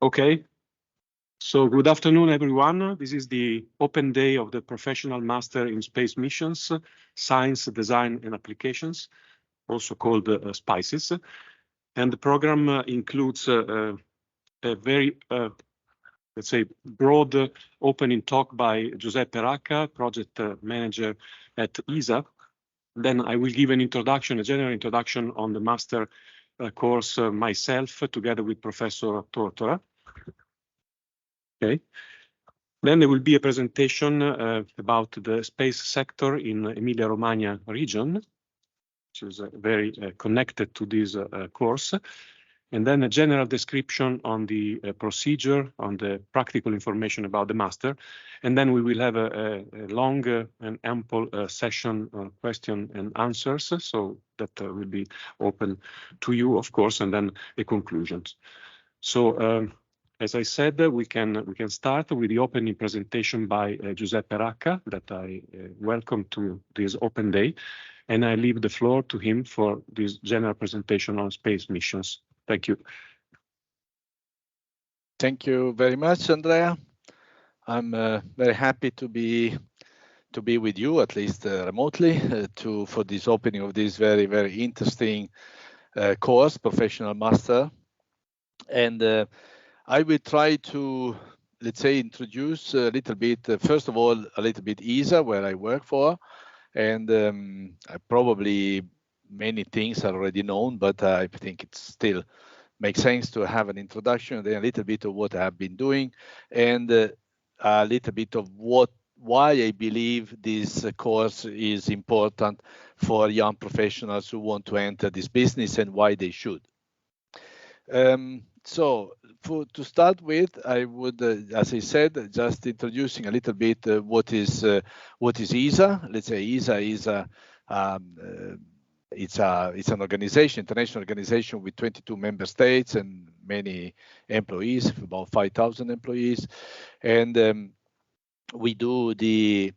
Okay, so good afternoon, everyone. This is the open day of the Professional Master in Space Missions, Science, Design and Applications, also called SPICES. And the program includes a very, let's say, broad opening talk by Giuseppe Racca, project manager at ESA. Then I will give an introduction, a general introduction on the master course myself, together with Professor Tortora. Okay. Then there will be a presentation about the space sector in Emilia-Romagna region, which is very connected to this course. And then a general description on the procedure, on the practical information about the master. And then we will have a long and ample session on question and answers. So that will be open to you, of course, and then the conclusions. So as I said, we can start with the opening presentation by Giuseppe Racca, that I welcome to this open day. And I leave the floor to him for this general presentation on space missions. Thank you. Thank you very much, Andrea. I'm very happy to be with you, at least remotely, for this opening of this very interesting course, Professional Master. And I will try to, let's say, introduce a little bit, first of all, a little bit ESA, where I work for. And probably many things are already known, but I think it's still makes sense to have an introduction, then a little bit of what I have been doing, and a little bit of why I believe this course is important for young professionals who want to enter this business and why they should. So to start with, I would, as I said, just introducing a little bit what is ESA. Let's say ESA is it's an organization, international organization with 22 member states and many employees, about 5,000 employees, and we do the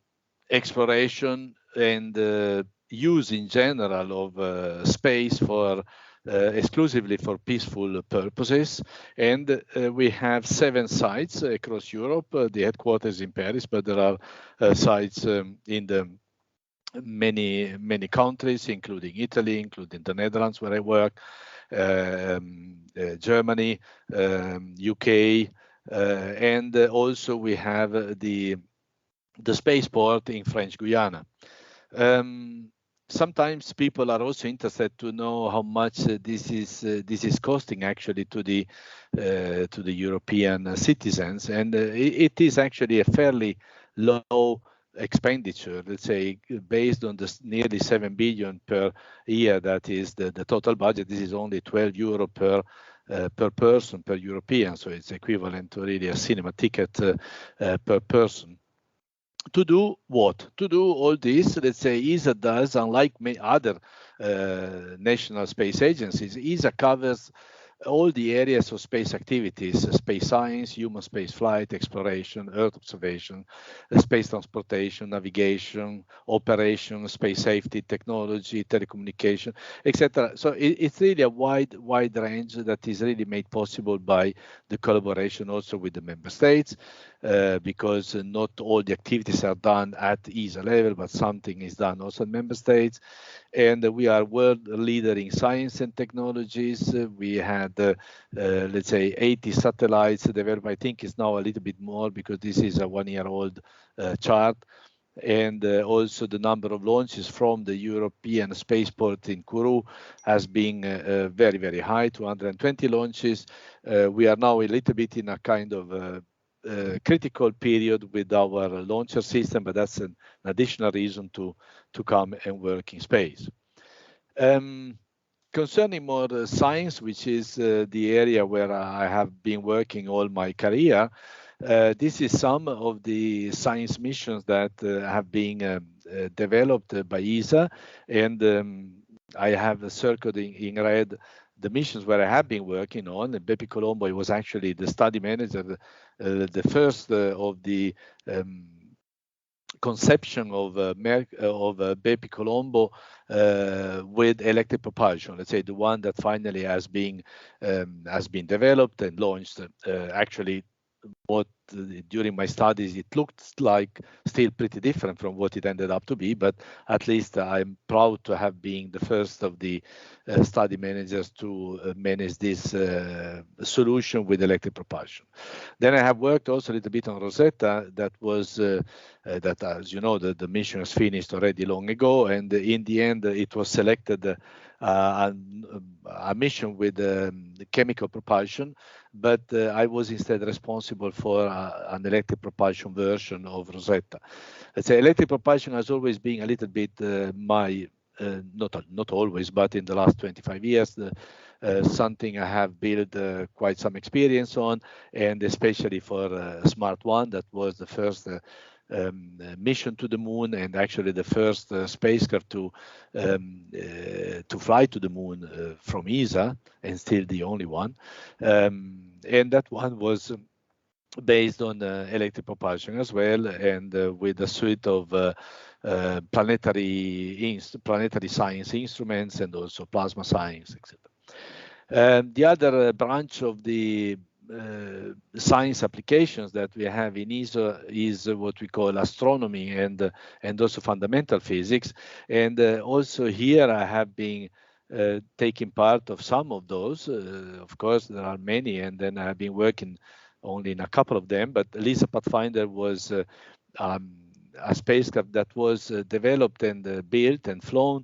exploration and use in general of space for exclusively for peaceful purposes. And we have 7 sites across Europe. The headquarters in Paris, but there are sites in the many countries, including Italy, including the Netherlands, where I work, Germany, UK, and also we have the spaceport in French Guiana. Sometimes people are also interested to know how much this is costing actually to the European citizens, and it is actually a fairly low expenditure, let's say, based on the nearly 7 billion per year that is the total budget. This is only 12 euro per person, per European, so it's equivalent to really a cinema ticket per person. To do what? To do all this, let's say, ESA does, unlike many other national space agencies. ESA covers all the areas of space activities: space science, human space flight, exploration, Earth observation, space transportation, navigation, operation, space safety, technology, telecommunication, etc. So it's really a wide range that is really made possible by the collaboration also with the member states, because not all the activities are done at ESA level, but something is done also in member states. And we are world leader in science and technologies. We had, let's say, 80 satellites developed. I think it's now a little bit more because this is a 1-year-old chart. And also the number of launches from the European spaceport in Kourou has been very high, 220 launches. We are now a little bit in a kind of critical period with our launcher system, but that's an additional reason to come and work in space. Concerning more science, which is the area where I have been working all my career, this is some of the science missions that have been developed by ESA, and I have circled in red the missions where I have been working on. And Bepi Colombo was actually the study manager, the first of the conception of Bepi Colombo with electric propulsion. Let's say the one that finally has been developed and launched. Actually, what during my studies it looked like still pretty different from what it ended up to be, but at least I'm proud to have been the first of the study managers to manage this solution with electric propulsion. Then I have worked also a little bit on Rosetta. That was that, as you know, the mission was finished already long ago, and in the end it was selected a mission with chemical propulsion, but I was instead responsible for an electric propulsion version of Rosetta. Let's say electric propulsion has always been a little bit not always, but in the last 25 years, something I have built quite some experience on, and especially for Smart 1, that was the first mission to the moon, and actually the first spacecraft to fly to the moon from ESA, and still the only one. And that one was based on electric propulsion as well, and with a suite of planetary science instruments and also plasma science, etc. The other branch of the science applications that we have in ESA is what we call astronomy and also fundamental physics. And also here I have been taking part of some of those. Of course, there are many, and then I have been working only in a couple of them. But LISA Pathfinder was a spacecraft that was developed and built and flown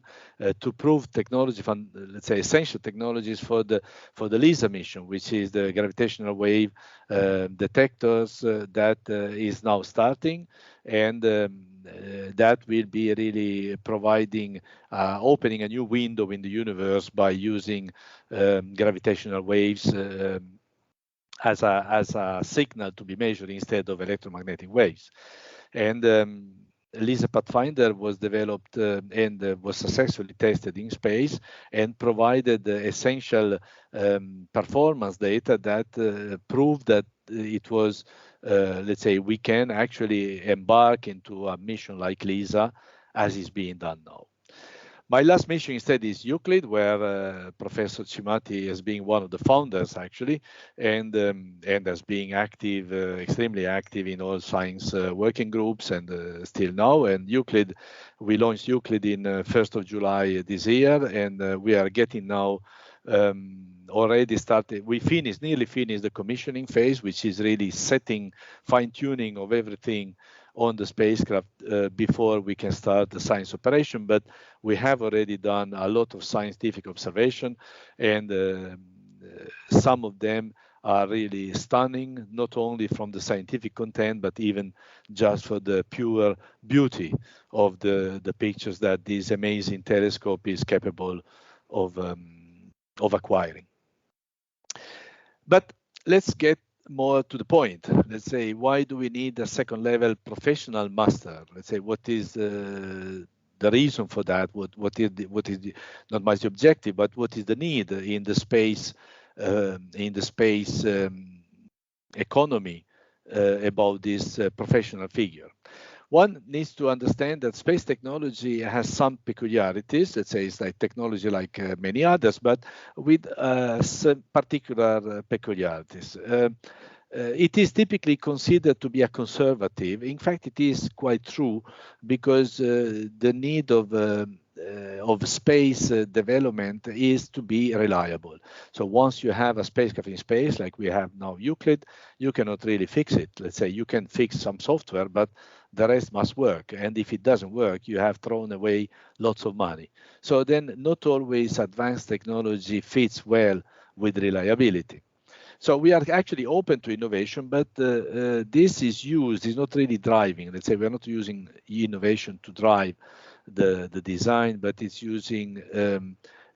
to prove technology, let's say essential technologies for the LISA mission, which is the gravitational wave detectors that is now starting, and that will be really providing, opening a new window in the universe by using gravitational waves as a signal to be measured instead of electromagnetic waves. And LISA Pathfinder was developed and was successfully tested in space and provided essential performance data that proved that it was, let's say, we can actually embark into a mission like LISA as is being done now. My last mission instead is Euclid, where Professor Cimatti has been one of the founders actually, and has been active, extremely active in all science working groups, and still now. And Euclid, we launched Euclid in 1st of July this year, and we are getting now already started. We nearly finished the commissioning phase, which is really setting, fine-tuning of everything on the spacecraft before we can start the science operation. But we have already done a lot of scientific observation, and some of them are really stunning, not only from the scientific content, but even just for the pure beauty of the pictures that this amazing telescope is capable of acquiring. But let's get more to the point. Let's say, why do we need a second level professional master? Let's say, what is the reason for that? What is not much the objective, but what is the need in the space economy about this professional figure? One needs to understand that space technology has some peculiarities. Let's say it's like technology like many others, but with some particular peculiarities. It is typically considered to be a conservative. In fact, it is quite true, because the need of space development is to be reliable. So once you have a spacecraft in space, like we have now Euclid, you cannot really fix it. Let's say you can fix some software, but the rest must work. And if it doesn't work, you have thrown away lots of money. So then not always advanced technology fits well with reliability. So we are actually open to innovation, but this is not really driving. Let's say we're not using innovation to drive the design, but it's using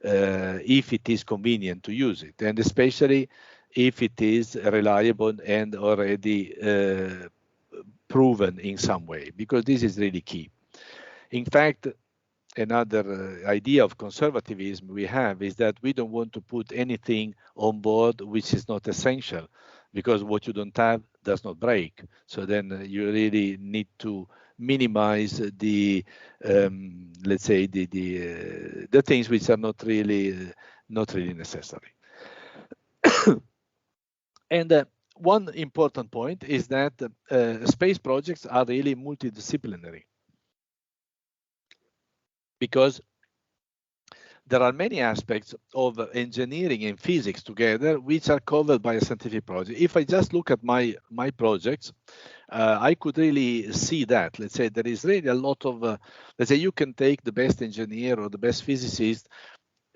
if it is convenient to use it, and especially if it is reliable and already proven in some way, because this is really key. In fact, another idea of conservatism we have is that we don't want to put anything on board which is not essential, because what you don't have does not break. So then you really need to minimize the let's say the things which are not really necessary. And one important point is that space projects are really multidisciplinary, because there are many aspects of engineering and physics together which are covered by a scientific project. If I just look at my projects, I could really see that. Let's say there is really a lot of, let's say you can take the best engineer or the best physicist,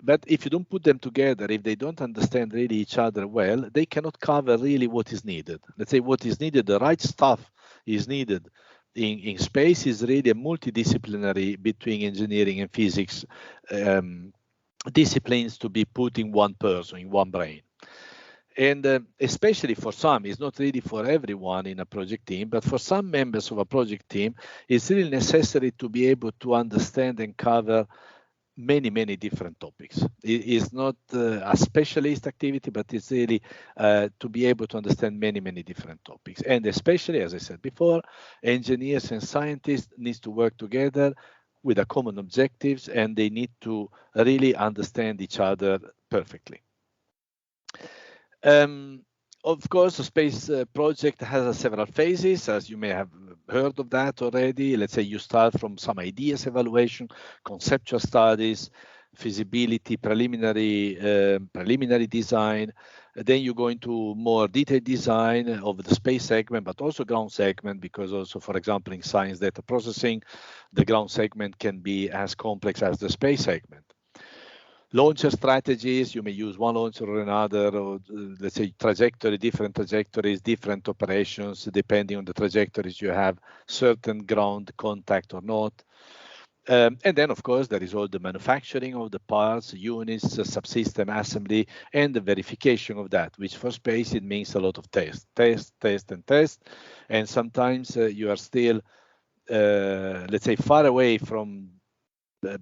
but if you don't put them together, if they don't understand really each other well, they cannot cover really what is needed. Let's say what is needed, the right stuff is needed in space is really a multidisciplinary between engineering and physics disciplines to be put in one person, in one brain. And especially for some, it's not really for everyone in a project team, but for some members of a project team, it's really necessary to be able to understand and cover many different topics. It is not a specialist activity, but it's really to be able to understand many different topics. And especially, as I said before, engineers and scientists need to work together with a common objectives, and they need to really understand each other perfectly. Of course, a space project has several phases, as you may have heard of that already. Let's say you start from some ideas evaluation, conceptual studies, feasibility, preliminary design. Then you go into more detailed design of the space segment, but also ground segment, because also, for example, in science data processing, the ground segment can be as complex as the space segment. Launcher strategies, you may use one launcher or another, or let's say different trajectories, different operations, depending on the trajectories you have, certain ground contact or not. And then, of course, there is all the manufacturing of the parts, units, subsystem assembly, and the verification of that, which for space, it means a lot of test. And sometimes you are still, let's say, far away from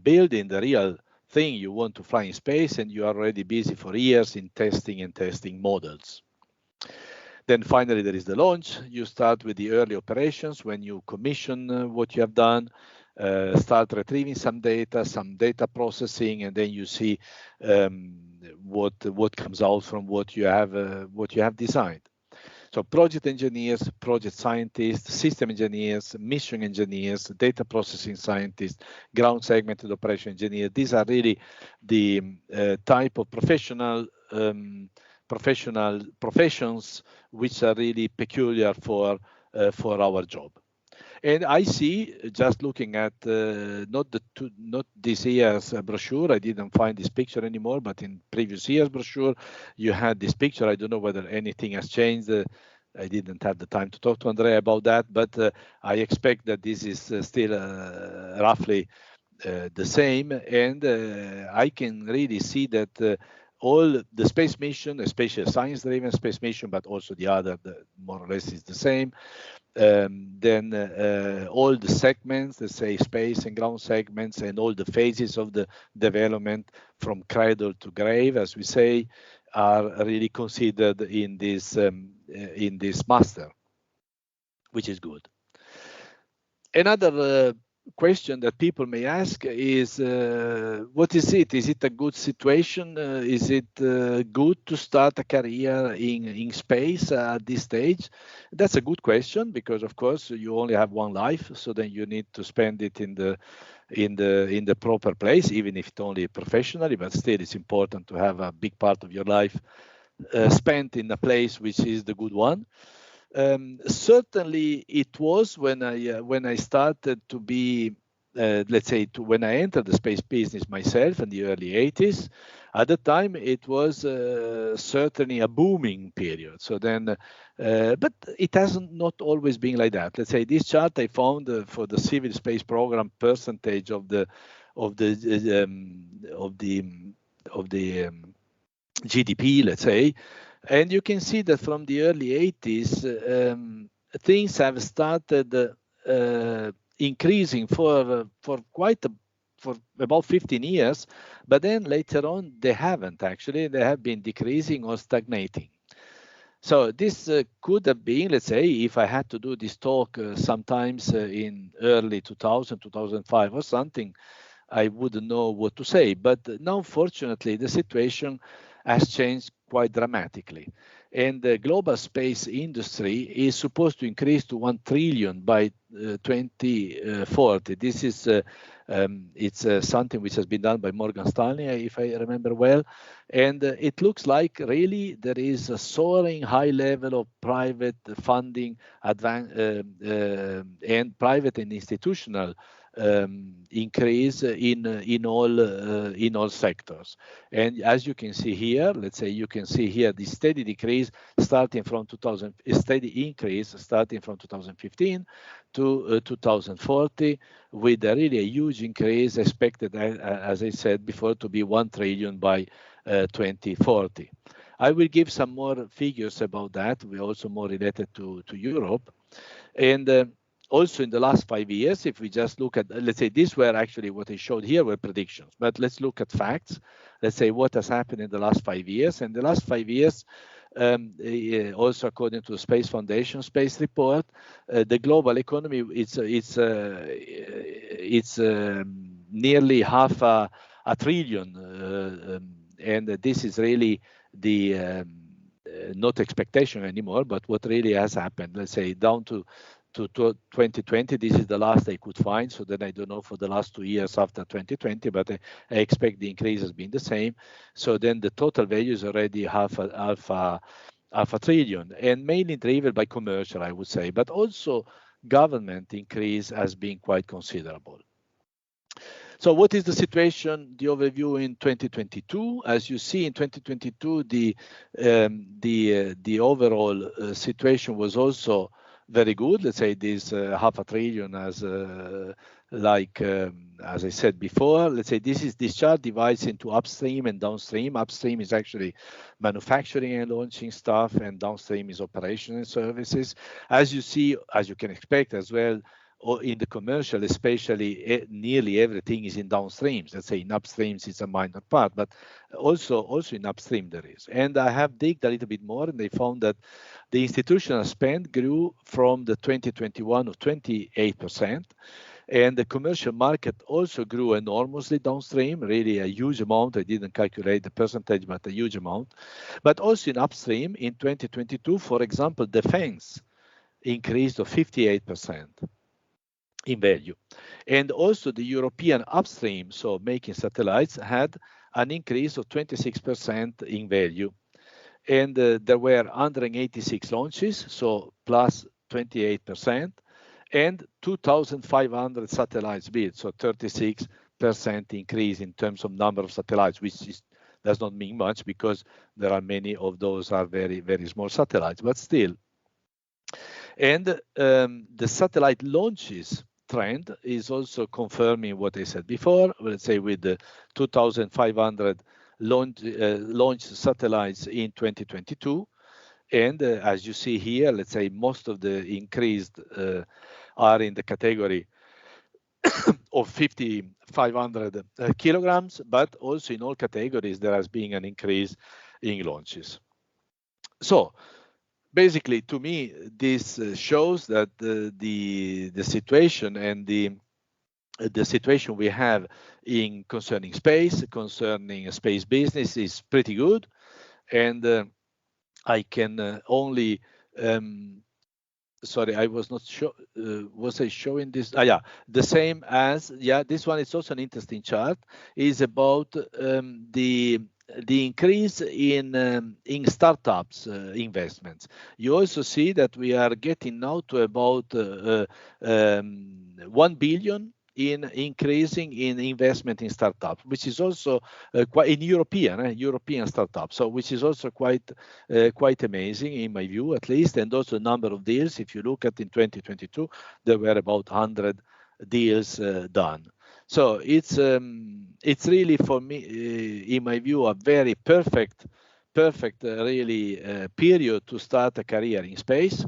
building the real thing you want to fly in space, and you are already busy for years in testing models. Then finally, there is the launch. You start with the early operations when you commission what you have done, start retrieving some data processing, and then you see what comes out from what you have designed. So project engineers, project scientists, system engineers, mission engineers, data processing scientists, ground segmented operation engineer. These are really the type of professionals which are really peculiar for our job. And I see, just looking at not this year's brochure, I didn't find this picture anymore, but in previous year's brochure, you had this picture. I don't know whether anything has changed. I didn't have the time to talk to Andrea about that, but I expect that this is still roughly the same. And I can really see that all the space mission, especially science-driven space mission, but also the other, more or less is the same. Then all the segments, let's say space and ground segments, and all the phases of the development from cradle to grave, as we say, are really considered in this master, which is good. Another question that people may ask is, what is it? Is it a good situation? Is it good to start a career in space at this stage? That's a good question, because of course you only have one life, so then you need to spend it in the proper place, even if it's only professionally, but still it's important to have a big part of your life spent in a place which is the good one. Certainly it was when I started to be, let's say, when I entered the space business myself in the early 80s. At the time, it was certainly a booming period. So then, but it hasn't not always been like that. Let's say this chart I found for the civil space program percentage of the GDP, let's say. And you can see that from the early 80s, things have started increasing for about 15 years, but then later on they haven't actually. They have been decreasing or stagnating. So this could have been, let's say, if I had to do this talk sometimes in early 2000, 2005 or something, I wouldn't know what to say. But now, fortunately, the situation has changed quite dramatically. And the global space industry is supposed to increase to 1 trillion by 2040. This is it's something which has been done by Morgan Stanley, if I remember well. And it looks like really there is a soaring high level of private funding and private and institutional increase in all sectors. And as you can see here, let's say you can see here the steady decrease starting from 2000, a steady increase starting from 2015 to 2040, with really a huge increase expected, as I said before, to be 1 trillion by 2040. I will give some more figures about that. We're also more related to Europe. And also in the last 5 years, if we just look at, let's say these were actually what I showed here were predictions, but let's look at facts. Let's say what has happened in the last 5 years. In the last 5 years, also according to the Space Foundation Space Report, the global economy it's nearly half a trillion, and this is really the not expectation anymore, but what really has happened. Let's say down to 2020, this is the last I could find, so then I don't know for the last 2 years after 2020, but I expect the increase has been the same. So then the total value is already half a trillion, and mainly driven by commercial, I would say, but also government increase has been quite considerable. So what is the situation, the overview in 2022? As you see, in 2022, the overall situation was also very good. Let's say this half a trillion as I said before. Let's say this chart divides into upstream and downstream. Upstream is actually manufacturing and launching stuff, and downstream is operation and services. As you see, as you can expect as well, or in the commercial, especially, nearly everything is in downstreams. Let's say in upstreams it's a minor part, but also in upstream there is. And I have digged a little bit more, and they found that the institutional spend grew from the 2021 of 28%, and the commercial market also grew enormously downstream, really a huge amount. I didn't calculate the percentage, but a huge amount. But also in upstream in 2022, for example, defense increased to 58%. In value. And also the European upstream, so making satellites, had an increase of 26% in value. And there were 186 launches, so plus 28%, and 2,500 satellites built, so 36% increase in terms of number of satellites, which does not mean much because there are many of those are very, very small satellites, but still. And the satellite launches trend is also confirming what I said before. Let's say with the 2,500 launch satellites in 2022, and as you see here, let's say most of the increased are in the category of 5,500 kilograms, but also in all categories there has been an increase in launches. So basically, to me, this shows that the situation and the situation we have in concerning space business is pretty good, and I can only. Sorry, I was not sure. Was I showing this? Yeah, the same as this one is also an interesting chart. Is about the increase in startups investments. You also see that we are getting now to about 1 billion in increasing in investment in startups, which is also quite in European startups. So which is also quite amazing in my view, at least, and also the number of deals. If you look at in 2022, there were about 100 deals done. So it's really, for me, in my view, a very perfect really period to start a career in space.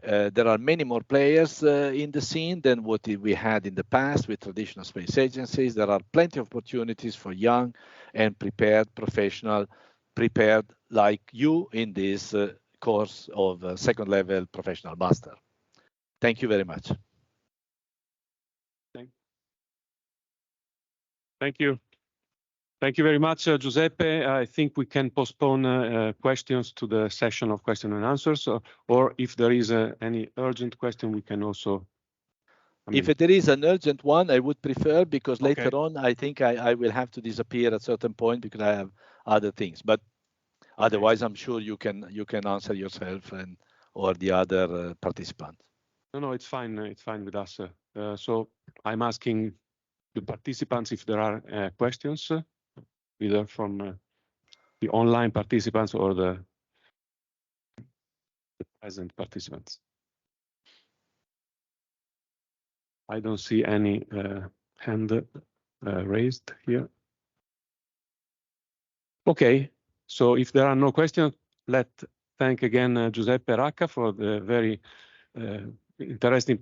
There are many more players in the scene than what we had in the past with traditional space agencies. There are plenty of opportunities for young and prepared professionals, prepared like you in this course of second level professional master. Thank you very much. Thank you. Thank you very much, Giuseppe. I think we can postpone questions to the session of question and answers, or if there is any urgent question, we can also. If there is an urgent one, I would prefer, because later on, I think I will have to disappear at a certain point because I have other things. But otherwise, I'm sure you can answer yourself and or the other participants. No, it's fine. It's fine with us. So I'm asking the participants if there are questions, either from the online participants or the present participants. I don't see any hand raised here. Okay, so if there are no questions, let's thank again Giuseppe Racca for the very interesting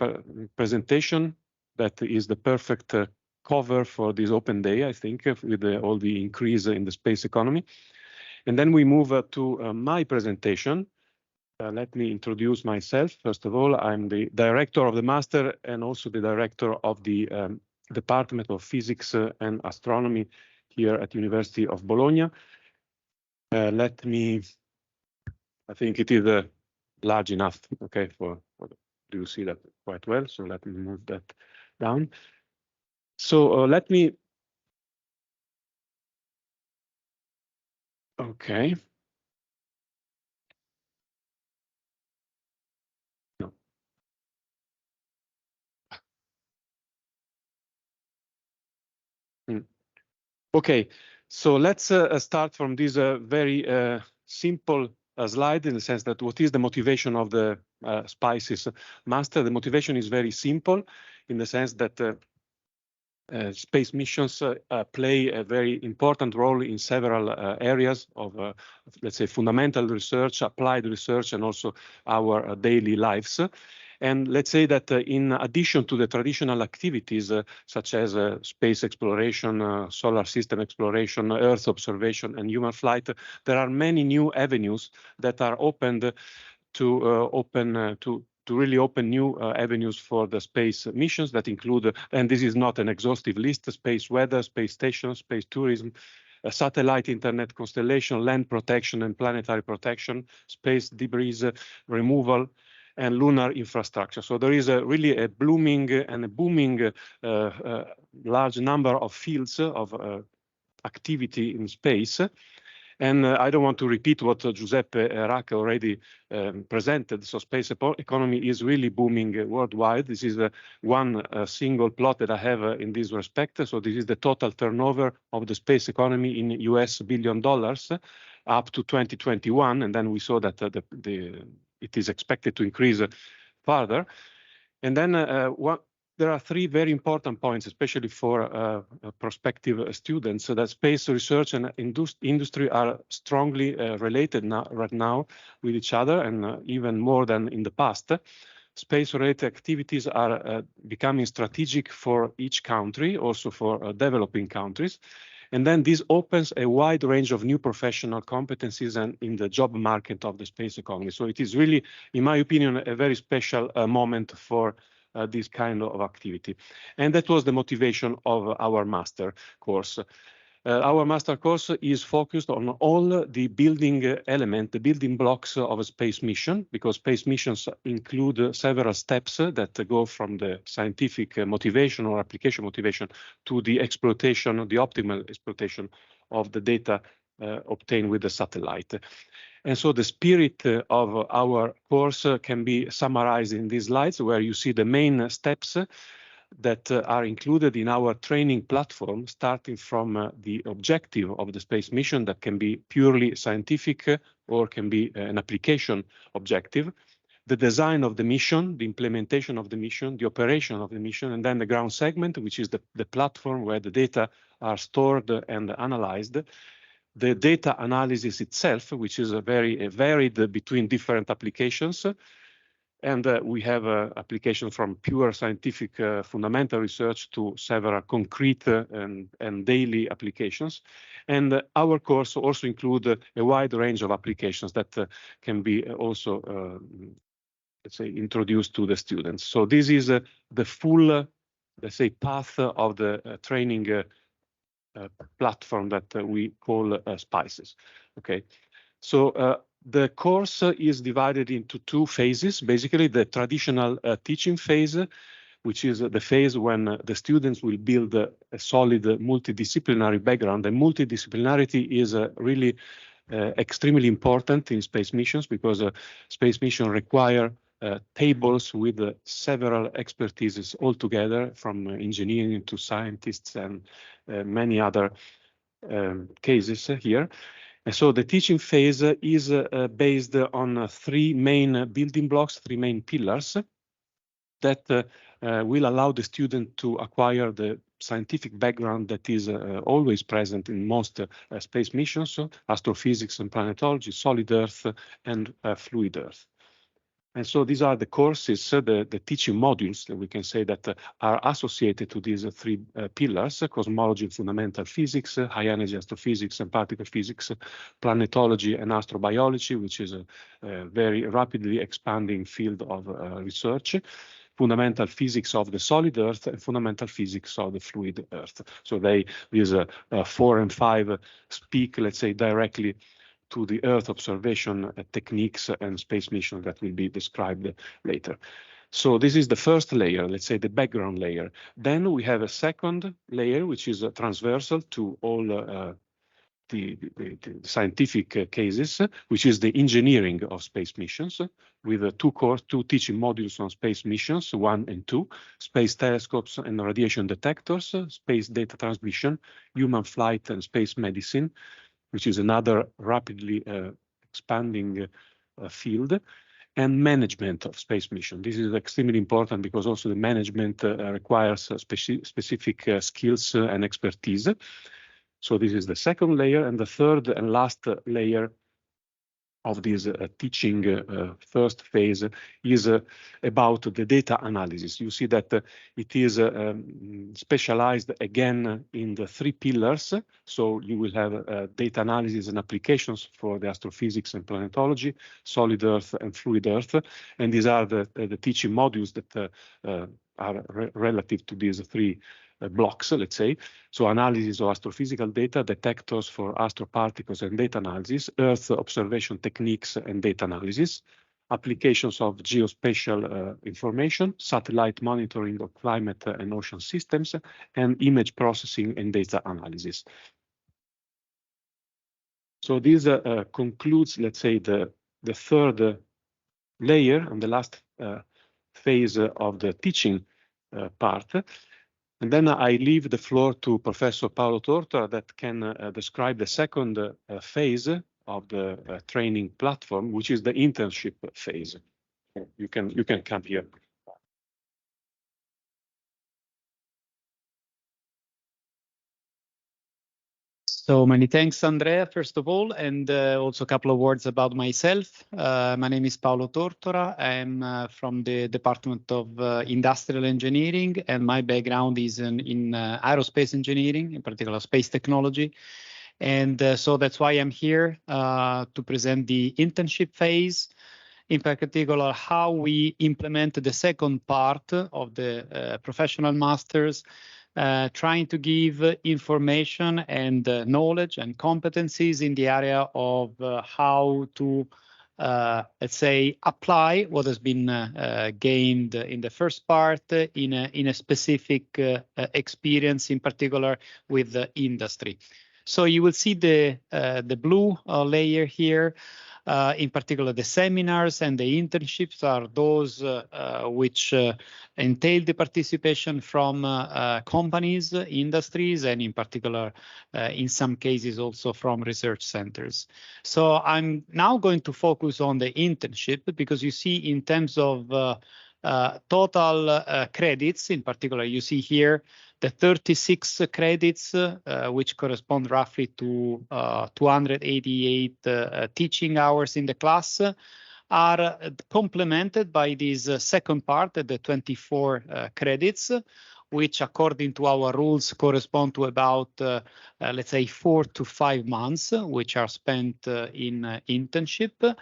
presentation. That is the perfect cover for this open day, I think, with all the increase in the space economy. And then we move to my presentation. Let me introduce myself. First of all, I'm the director of the master and also the director of the Department of Physics and Astronomy here at University of Bologna. I think it is large enough, okay, do you see that quite well? So let me move that down. So let me, okay. No. Okay, so let's start from this very simple slide, in the sense that what is the motivation of the SPICES master? The motivation is very simple, in the sense that space missions play a very important role in several areas of, let's say, fundamental research, applied research, and also our daily lives. And let's say that in addition to the traditional activities such as space exploration, solar system exploration, Earth observation, and human flight, there are many new avenues that are opened to really open new avenues for the space missions that include, and this is not an exhaustive list, space weather, space stations, space tourism, satellite internet constellation, land protection and planetary protection, space debris removal, and lunar infrastructure. So there is really a blooming and a booming large number of fields of activity in space. And I don't want to repeat what Giuseppe Racca already presented. So space economy is really booming worldwide. This is one single plot that I have in this respect. So this is the total turnover of the space economy in US $billion up to 2021. And then we saw that it is expected to increase further. And then there are three very important points, especially for prospective students, so that space research and industry are strongly related right now with each other, and even more than in the past. Space-related activities are becoming strategic for each country, also for developing countries. And then this opens a wide range of new professional competencies and in the job market of the space economy. So it is really, in my opinion, a very special moment for this kind of activity. And that was the motivation of our master course. Our master course is focused on all the building elements, the building blocks of a space mission, because space missions include several steps that go from the scientific motivation or application motivation to the exploitation, the optimal exploitation of the data obtained with the satellite. And so the spirit of our course can be summarized in these slides, where you see the main steps that are included in our training platform, starting from the objective of the space mission that can be purely scientific or can be an application objective, the design of the mission, the implementation of the mission, the operation of the mission, and then the ground segment, which is the platform where the data are stored and analyzed, the data analysis itself, which is very varied between different applications, And we have application from pure scientific fundamental research to several concrete and daily applications. And our course also include a wide range of applications that can be also, let's say, introduced to the students. So this is the full, let's say, path of the training platform that we call SPICES. Okay, so the course is divided into two phases. Basically, the traditional teaching phase, which is the phase when the students will build a solid multidisciplinary background. And multidisciplinarity is really extremely important in space missions, because space missions require tables with several expertises all together, from engineering to scientists and many other cases here. And so the teaching phase is based on three main building blocks, three main pillars that will allow the student to acquire the scientific background that is always present in most space missions, so astrophysics and planetology, solid Earth, and fluid Earth. And so these are the courses, the teaching modules that we can say that are associated to these three pillars: cosmology and fundamental physics, high energy astrophysics and particle physics, planetology and astrobiology, which is a very rapidly expanding field of research, fundamental physics of the solid Earth, and fundamental physics of the fluid Earth. So these 4 and 5 speak, let's say, directly to the Earth observation techniques and space mission that will be described later. So this is the first layer, let's say the background layer. Then we have a second layer, which is transversal to all the scientific cases, which is the engineering of space missions, with two teaching modules on space missions, 1 and 2, space telescopes and radiation detectors, space data transmission, human flight and space medicine, which is another rapidly expanding field, and management of space mission. This is extremely important because also the management requires specific skills and expertise. So this is the second layer, and the third and last layer of this teaching first phase is about the data analysis. You see that it is specialized again in the three pillars. So you will have data analysis and applications for the astrophysics and planetology, solid Earth and fluid Earth. And these are the teaching modules that are relative to these three blocks, let's say. So analysis of astrophysical data, detectors for astroparticles and data analysis, Earth observation techniques and data analysis, applications of geospatial information, satellite monitoring of climate and ocean systems, and image processing and data analysis. So this concludes, let's say, the third layer and the last phase of the teaching part. And then I leave the floor to Professor Paolo Tortora that can describe the second phase of the training platform, which is the internship phase. You can come here. So many thanks, Andrea, first of all, and also a couple of words about myself. My name is Paolo Tortora. I'm from the Department of Industrial Engineering, and my background is in aerospace engineering, in particular space technology. And so that's why I'm here to present the internship phase, in particular how we implement the second part of the professional masters, trying to give information and knowledge and competencies in the area of how to, let's say, apply what has been gained in the first part in a specific experience, in particular with the industry. So you will see the blue layer here. In particular, the seminars and the internships are those which entail the participation from companies, industries, and in particular, in some cases also from research centers. So I'm now going to focus on the internship because you see in terms of total credits, in particular, you see here the 36 credits, which correspond roughly to 288 teaching hours in the class, are complemented by this second part, the 24 credits, which according to our rules correspond to about, let's say, 4 to 5 months, which are spent in internship.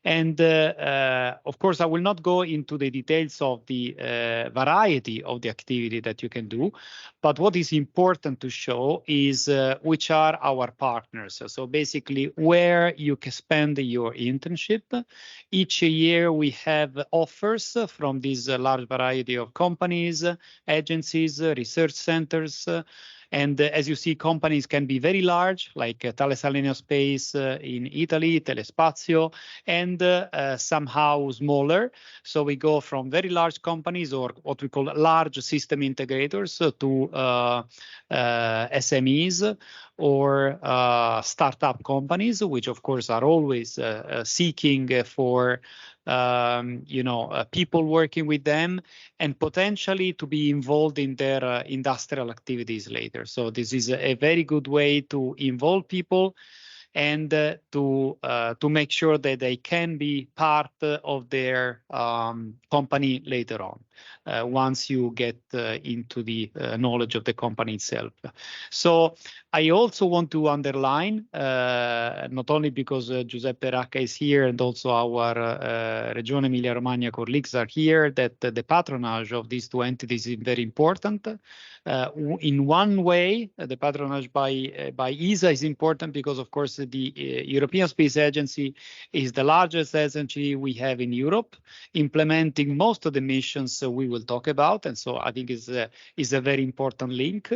And of course, I will not go into the details of the variety of the activity that you can do, but what is important to show is which are our partners. So basically where you can spend your internship. Each year we have offers from this large variety of companies, agencies, research centers, and as you see, companies can be very large, like Thales Alenia Space in Italy, Telespazio, and somehow smaller. So we go from very large companies, or what we call large system integrators, to SMEs or startup companies, which of course are always seeking for people working with them and potentially to be involved in their industrial activities later. So this is a very good way to involve people and to make sure that they can be part of their company later on, once you get into the knowledge of the company itself. So I also want to underline, not only because Giuseppe Racca is here and also our Regione Emilia-Romagna colleagues are here, that the patronage of these two entities is very important. In one way, the patronage by ESA is important because, of course, the European Space Agency is the largest agency we have in Europe, implementing most of the missions we will talk about, and so I think is a very important link.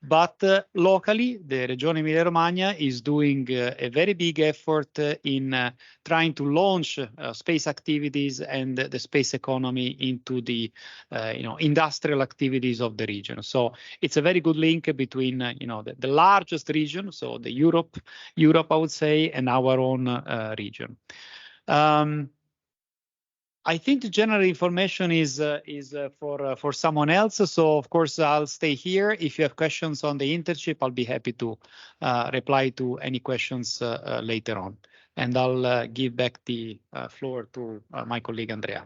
But locally, the Regione Emilia-Romagna is doing a very big effort in trying to launch space activities and the space economy into the industrial activities of the region. So it's a very good link between the largest region, so the Europe I would say, and our own region. I think the general information is for someone else. So of course I'll stay here. If you have questions on the internship, I'll be happy to reply to any questions later on. And I'll give back the floor to my colleague Andrea.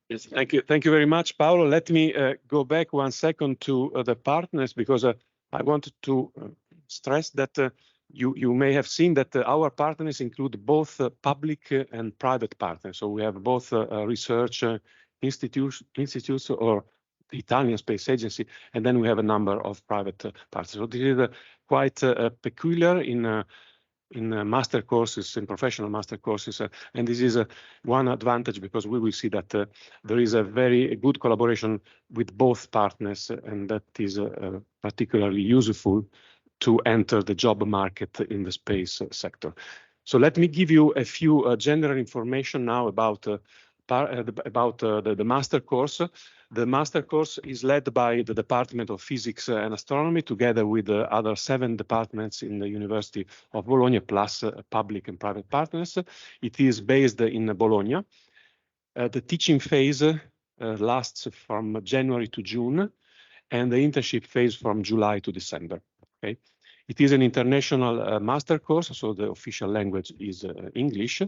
Yes, thank you. Thank you very much, Paolo. Let me go back 1 second to the partners, because I wanted to stress that you may have seen that our partners include both public and private partners. So we have both research institutes or the Italian Space Agency, and then we have a number of private partners. So this is quite peculiar in master courses, in professional master courses, and this is one advantage, because we will see that there is a very good collaboration with both partners, and that is particularly useful to enter the job market in the space sector. So let me give you a few general information now about the master course. The master course is led by the Department of Physics and Astronomy, together with the other 7 departments in the University of Bologna, plus public and private partners. It is based in Bologna. The teaching phase lasts from January to June, and the internship phase from July to December. Okay. It is an international master course, so the official language is English,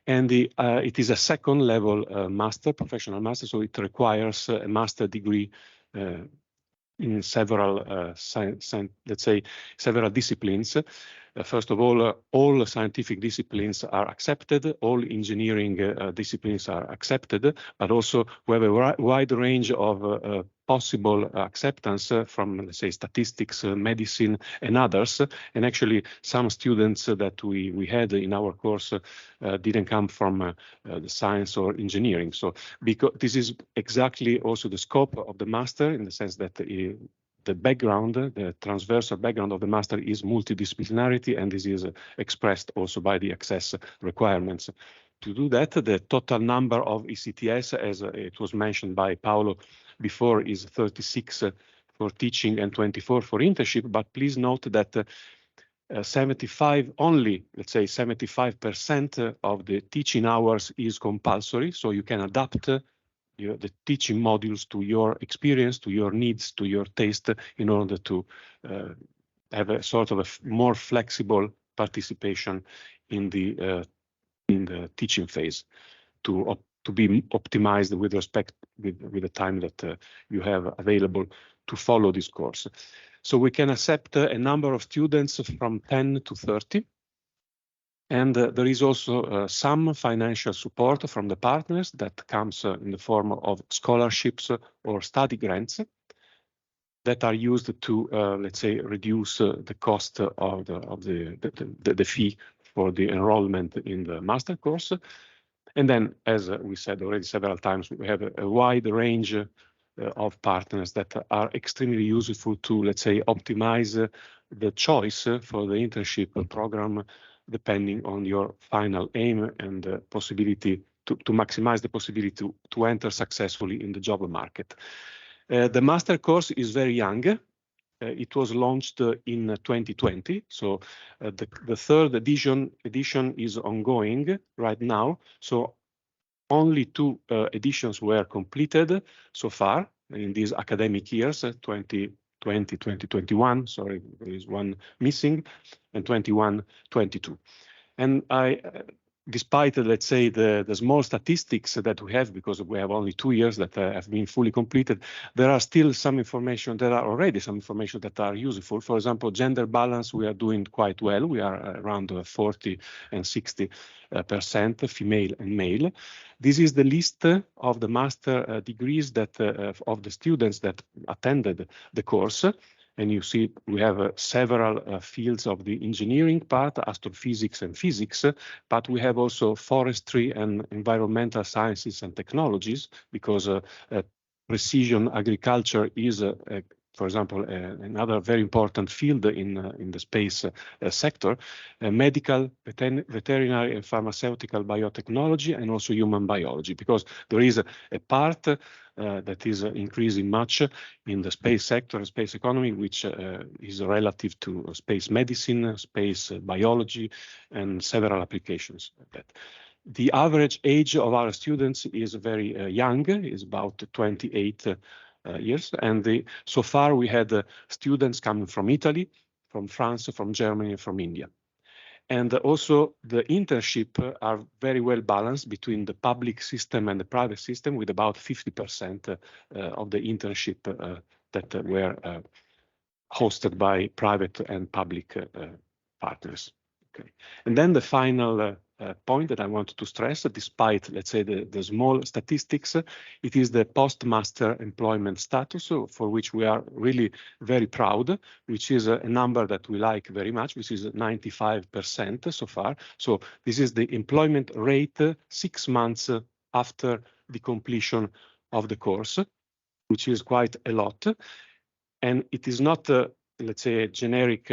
and it is a second level master, professional master, so it requires a master degree in several, let's say, several disciplines. First of all scientific disciplines are accepted, all engineering disciplines are accepted, but also we have a wide range of possible acceptance from, let's say, statistics, medicine, and others. And actually, some students that we had in our course didn't come from the science or engineering. So because this is exactly also the scope of the master, in the sense that the background, the transversal background of the master is multidisciplinarity, and this is expressed also by the access requirements. To do that, the total number of ECTS, as it was mentioned by Paolo before, is 36 for teaching and 24 for internship. But please note that 75, only, let's say 75% of the teaching hours is compulsory, so you can adapt the teaching modules to your experience, to your needs, to your taste, in order to have a sort of a more flexible participation in the in the teaching phase to be optimized with respect with the time that you have available to follow this course. So we can accept a number of students from 10 to 30. And there is also some financial support from the partners that comes in the form of scholarships or study grants that are used to, let's say, reduce the cost of the fee for the enrollment in the master course. And then, as we said already several times, we have a wide range of partners that are extremely useful to, let's say, optimize the choice for the internship program depending on your final aim and the possibility to maximize the possibility to enter successfully in the job market. The master course is very young. It was launched in 2020, so the third edition is ongoing right now. So only 2 editions were completed so far in these academic years, 2020, 2021. Sorry, there is one missing, and 21, 22. And despite, let's say, the small statistics that we have, because we have only 2 years that have been fully completed, there are still some information, there are already some information that are useful. For example, gender balance, we are doing quite well. We are around 40 and 60% female and male. This is the list of the master degrees that of the students that attended the course. And you see we have several fields of the engineering part, astrophysics and physics, but we have also forestry and environmental sciences and technologies, because precision agriculture is, for example, another very important field in the space sector, medical, veterinary and pharmaceutical biotechnology, and also human biology, because there is a part that is increasing much in the space sector, space economy, which is relative to space medicine, space biology, and several applications like that. The average age of our students is very young, is about 28 years, and so far we had students coming from Italy, from France, from Germany, and from India. And also the internship are very well balanced between the public system and the private system, with about 50% of the internship that were hosted by private and public partners. Okay. And then the final point that I wanted to stress, despite, let's say, the small statistics, it is the postmaster employment status, for which we are really very proud, which is a number that we like very much, which is 95% so far. So this is the employment rate 6 months after the completion of the course, which is quite a lot. And it is not, let's say, a generic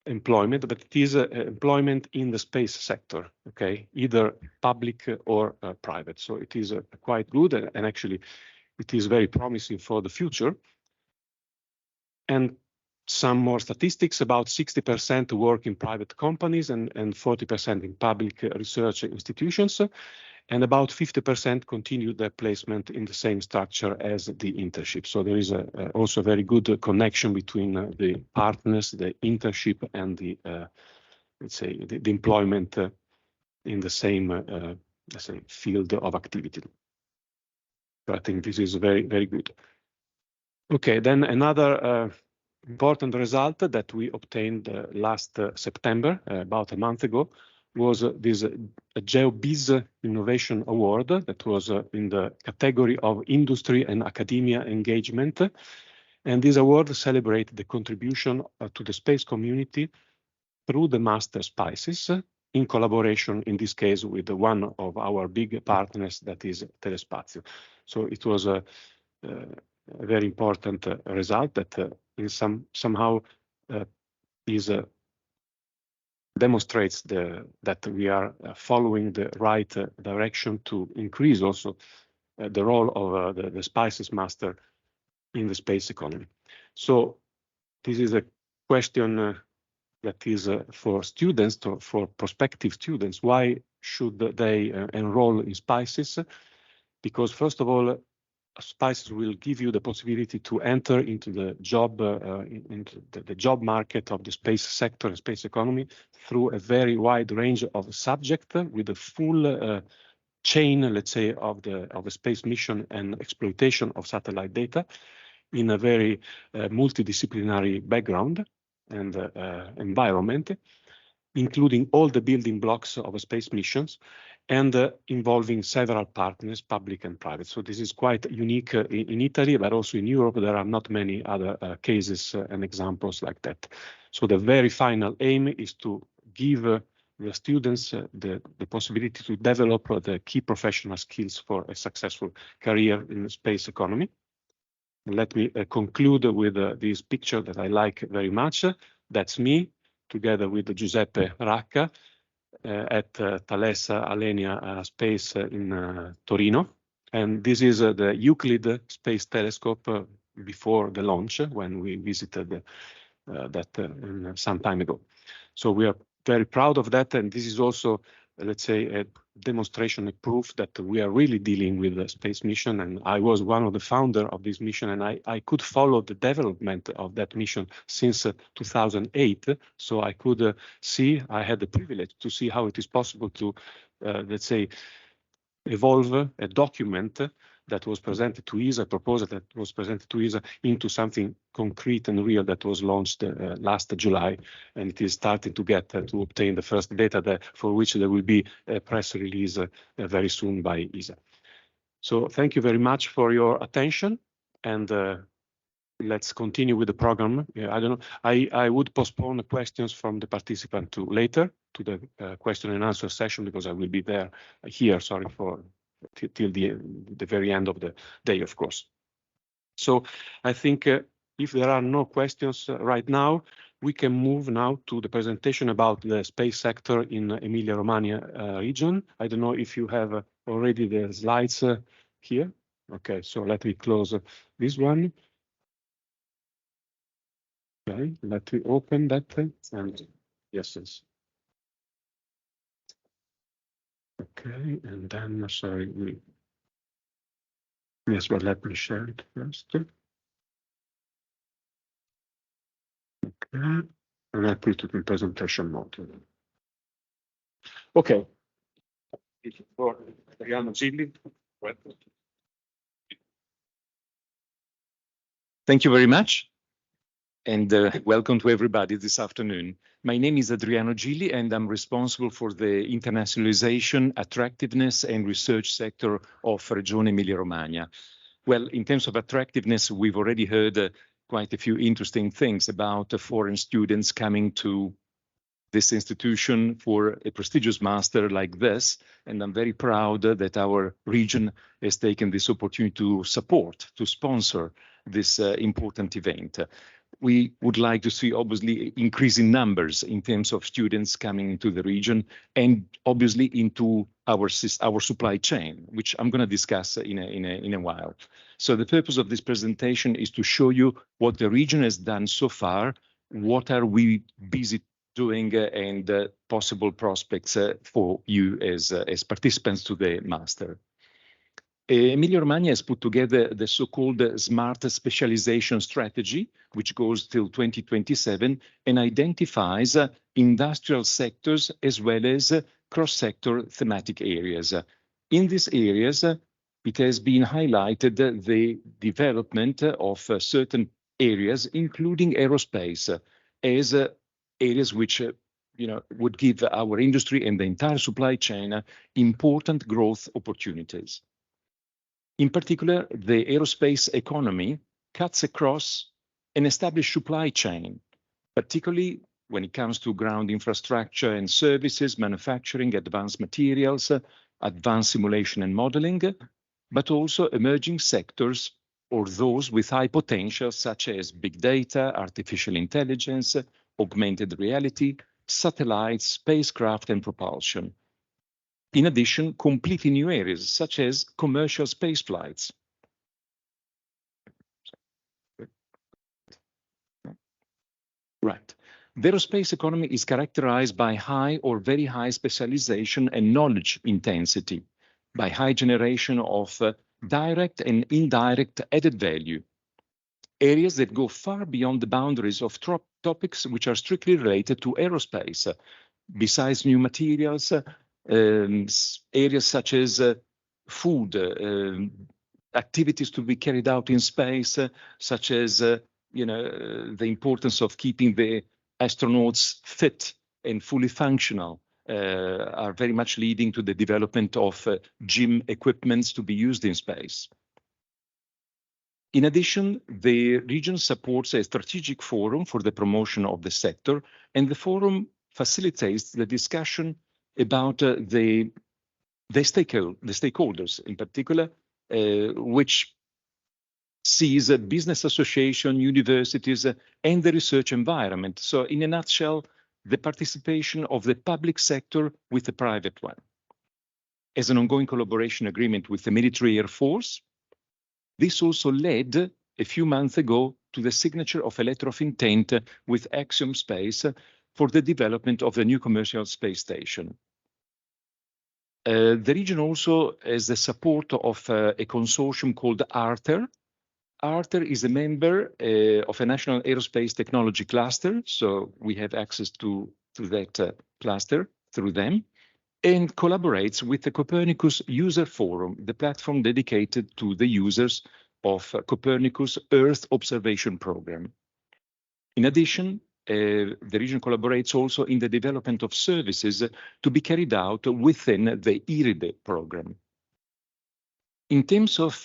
employment, but it is employment in the space sector, okay, either public or private. So it is quite good, and actually it is very promising for the future. And some more statistics: about 60% work in private companies and 40% in public research institutions, and about 50% continue their placement in the same structure as the internship. So there is also a very good connection between the partners, the internship, and the let's say the employment in the same let's say field of activity. So I think this is very, very good. Okay, then another important result that we obtained last September, about a month ago, was this GeoBiz Innovation Award that was in the category of industry and academia engagement. And this award celebrates the contribution to the space community through the master SPICES, in collaboration, in this case, with one of our big partners, that is Telespazio. So it was a very important result that somehow demonstrates that we are following the right direction to increase also the role of the SPICES master in the space economy. So this is a question that is for students, for prospective students. Why should they enroll in SPICES? Because first of all, SPICES will give you the possibility to enter into the job job market of the space sector and space economy through a very wide range of subjects with a full chain, let's say, of a space mission and exploitation of satellite data in a very multidisciplinary background and environment, including all the building blocks of a space missions and involving several partners, public and private. So this is quite unique in Italy, but also in Europe. There are not many other cases and examples like that. So the very final aim is to give the students the possibility to develop the key professional skills for a successful career in the space economy. Let me conclude with this picture that I like very much. That's me, together with Giuseppe Racca at Thales Alenia Space in Torino. And this is the Euclid Space Telescope before the launch, when we visited that some time ago. So we are very proud of that, and this is also, let's say, a demonstration, a proof that we are really dealing with a space mission. And I was one of the founders of this mission, and I could follow the development of that mission since 2008. So I could see, I had the privilege to see how it is possible to, let's say, evolve a document that was presented to ESA, a proposal that was presented to ESA, into something concrete and real that was launched last July, and it is starting to get to obtain the first data for which there will be a press release very soon by ESA. So thank you very much for your attention, and let's continue with the program. I don't know, I would postpone the questions from the participant to later, to the question and answer session, because I will be here, sorry, for till the very end of the day, of course. So I think if there are no questions right now, we can move now to the presentation about the space sector in Emilia-Romagna region. I don't know if you have already the slides here. Okay, so let me close this one. Okay, let me open that and yes. Okay, and then, sorry, yes, but let me share it first. Okay, and I put it in presentation mode. Okay, for Adriano Gilli. Thank you very much, and welcome to everybody this afternoon. My name is Adriano Gilli, and I'm responsible for the internationalization, attractiveness, and research sector of Regione Emilia-Romagna. Well, in terms of attractiveness, we've already heard quite a few interesting things about foreign students coming to this institution for a prestigious master like this, and I'm very proud that our region has taken this opportunity to support, to sponsor this important event. We would like to see, obviously, increasing numbers in terms of students coming into the region, and obviously into our supply chain, which I'm going to discuss in a while. So the purpose of this presentation is to show you what the region has done so far, what are we busy doing, and possible prospects for you as participants to the master. Emilia-Romagna has put together the so-called smart specialization strategy, which goes till 2027 and identifies industrial sectors as well as cross-sector thematic areas. In these areas, it has been highlighted the development of certain areas, including aerospace, as areas which would give our industry and the entire supply chain important growth opportunities. In particular, the aerospace economy cuts across an established supply chain, particularly when it comes to ground infrastructure and services, manufacturing, advanced materials, advanced simulation and modeling, but also emerging sectors or those with high potential, such as big data, artificial intelligence, augmented reality, satellites, spacecraft, and propulsion. In addition, completely new areas, such as commercial space flights. Right. The aerospace economy is characterized by high or very high specialization and knowledge intensity, by high generation of direct and indirect added value, areas that go far beyond the boundaries of topics which are strictly related to aerospace. Besides new materials, areas such as food, activities to be carried out in space, such as the importance of keeping the astronauts fit and fully functional, are very much leading to the development of gym equipments to be used in space. In addition, the region supports a strategic forum for the promotion of the sector, and the forum facilitates the discussion about the stakeholders in particular, which sees a business association, universities, and the research environment. So in a nutshell, the participation of the public sector with the private one. As an ongoing collaboration agreement with the military air force, this also led a few months ago to the signature of a letter of intent with Axiom Space for the development of the new commercial space station. The region also has the support of a consortium called ARTER. ARTER is a member of a national aerospace technology cluster, so we have access to that cluster through them, and collaborates with the Copernicus User Forum, the platform dedicated to the users of Copernicus Earth Observation Program. In addition, the region collaborates also in the development of services to be carried out within the IRIDE program. In terms of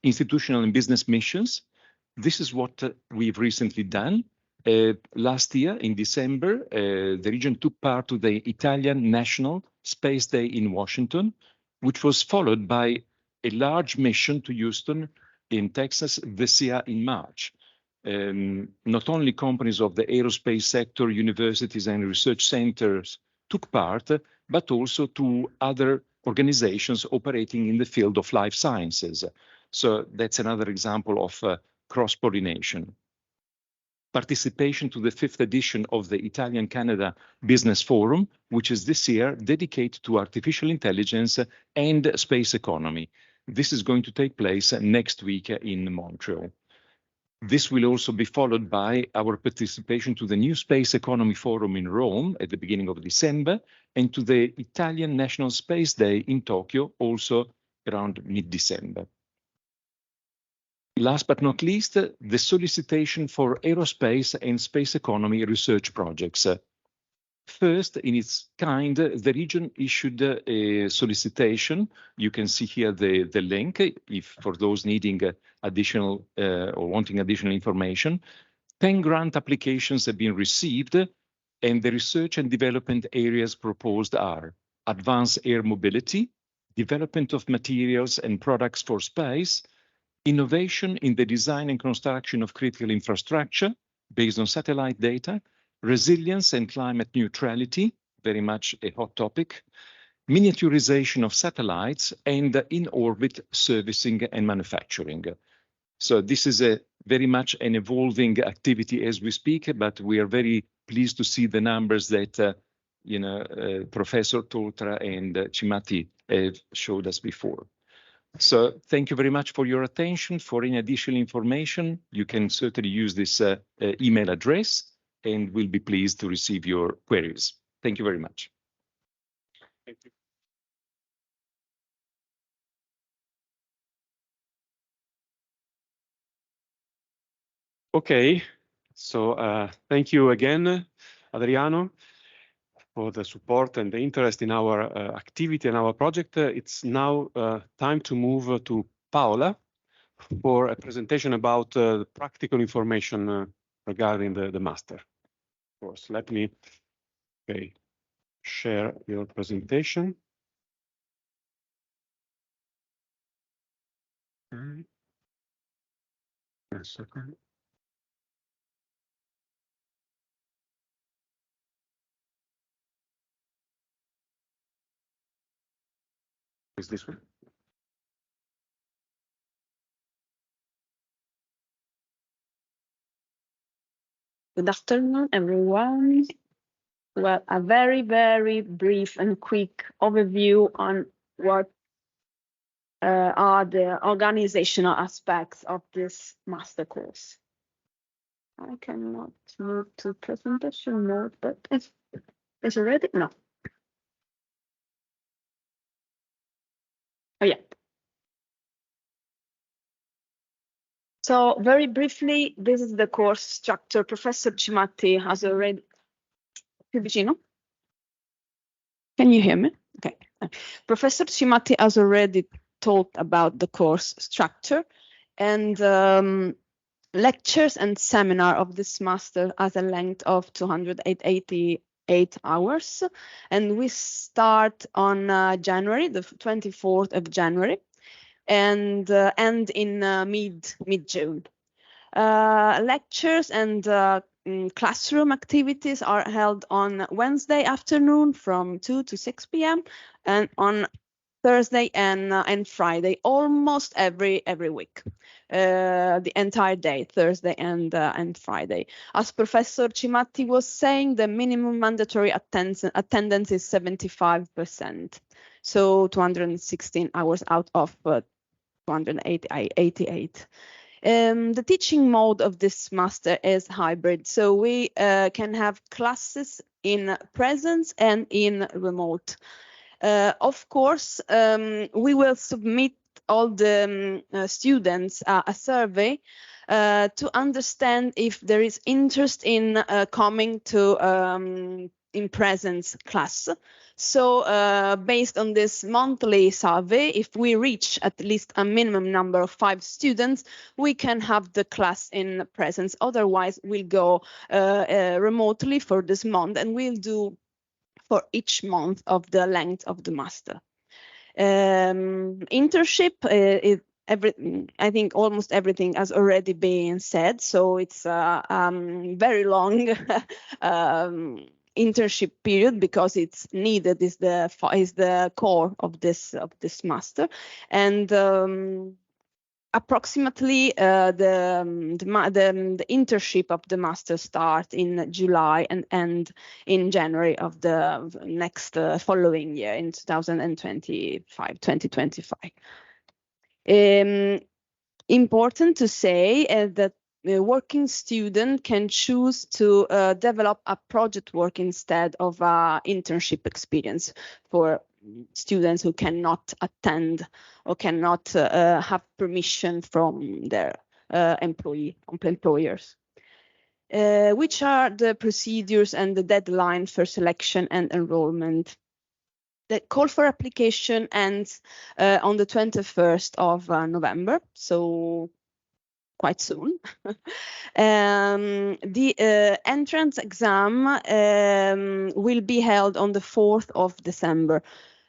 institutional and business missions, this is what we've recently done. Last year, in December, the region took part to the Italian National Space Day in Washington, which was followed by a large mission to Houston in Texas this year in March. Not only companies of the aerospace sector, universities and research centers took part, but also two other organizations operating in the field of life sciences. So that's another example of cross-pollination. Participation to the 5th edition of the Italian-Canada Business Forum, which is this year dedicated to artificial intelligence and space economy. This is going to take place next week in Montreal. This will also be followed by our participation to the new Space Economy Forum in Rome at the beginning of December, and to the Italian National Space Day in Tokyo, also around mid-December. Last but not least, the solicitation for aerospace and space economy research projects. First in its kind, the region issued a solicitation. You can see here the link, if for those needing additional or wanting additional information. 10 grant applications have been received, and the research and development areas proposed are advanced air mobility, development of materials and products for space, innovation in the design and construction of critical infrastructure based on satellite data, resilience and climate neutrality, very much a hot topic, miniaturization of satellites, and in-orbit servicing and manufacturing. So this is a very much an evolving activity as we speak, but we are very pleased to see the numbers that Professor Tortora and Cimatti have showed us before. So thank you very much for your attention. For any additional information, you can certainly use this email address, and we'll be pleased to receive your queries. Thank you very much. Thank you. Okay, so thank you again, Adriano, for the support and the interest in our activity and our project. It's now time to move to Paola for a presentation about practical information regarding the master. Of course, let me share your presentation. Okay. A second. Is this one? Good afternoon, everyone. Well, a very, very brief and quick overview on what are the organizational aspects of this master course. I cannot move to presentation mode, but it's already no. Oh yeah. So very briefly, this is the course structure. Professor Cimatti has already. Più vicino? Can you hear me? Okay. Professor Cimatti has already talked about the course structure, and lectures and seminar of this master has a length of 288 hours, and we start on January, the 24th of January, and end in mid-June. Lectures and classroom activities are held on Wednesday afternoon from 2 to 6 p.m. and on Thursday and Friday, almost every week, the entire day, Thursday and Friday. As Professor Cimatti was saying, the minimum mandatory attendance is 75%, so 216 hours out of 288. The teaching mode of this master is hybrid, so we can have classes in presence and in remote. Of course, we will submit all the students a survey to understand if there is interest in coming to in presence class. So based on this monthly survey, if we reach at least a minimum number of 5 students, we can have the class in presence. Otherwise, we'll go remotely for this month, and we'll do for each month of the length of the master. Internship, I think almost everything has already been said, so it's a very long internship period because it's needed, is the core of this master, and approximately the internship of the master starts in July and end in January of the next following year in 2025. Important to say that the working student can choose to develop a project work instead of internship experience for students who cannot attend or cannot have permission from their employers. Which are the procedures and the deadline for selection and enrollment? The call for application ends on the 21st of November, so quite soon. The entrance exam will be held on the 4th of December.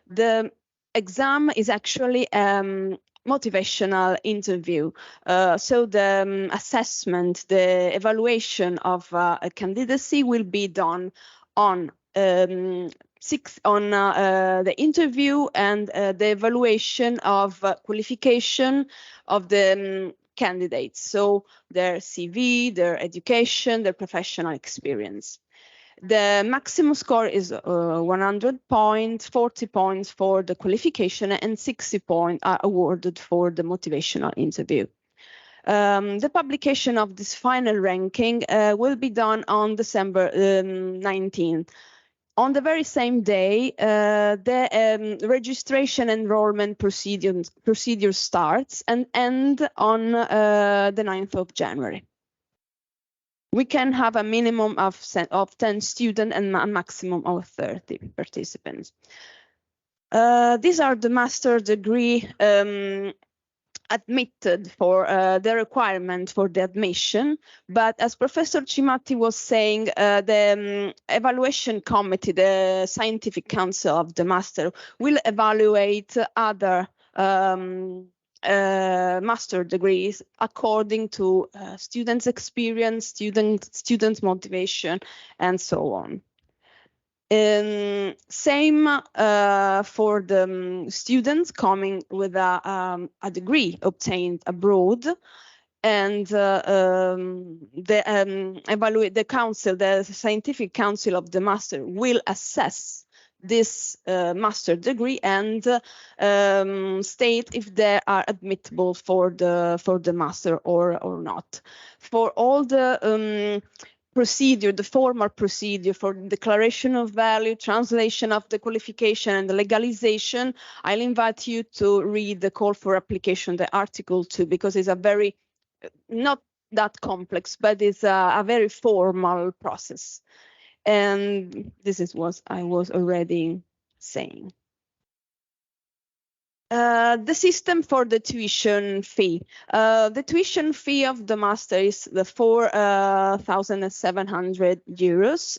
The exam is actually motivational interview. So the assessment, the evaluation of a candidacy will be done on the interview and the evaluation of qualification of the candidates, so their CV, their education, their professional experience. The maximum score is 100 points, 40 points for the qualification, and 60 points are awarded for the motivational interview. The publication of this final ranking will be done on December 19th. On the very same day, the registration enrollment procedure starts and ends on the 9th of January. We can have a minimum of 10 students and a maximum of 30 participants. These are the master degree admitted for the requirement for the admission, but as Professor Cimatti was saying, the evaluation committee, the scientific council of the master, will evaluate other master degrees according to students' experience, students' motivation, and so on. Same for the students coming with a degree obtained abroad, and the council, the scientific council of the master, will assess this master degree and state if they are admissible for the master or not. For all the procedure, the formal procedure for declaration of value, translation of the qualification, and the legalization, I'll invite you to read the call for application, the Article 2, because it's a very, not that complex, but it's a very formal process. And this is what I was already saying. The system for the tuition fee. The tuition fee of the master is the 4,700 euros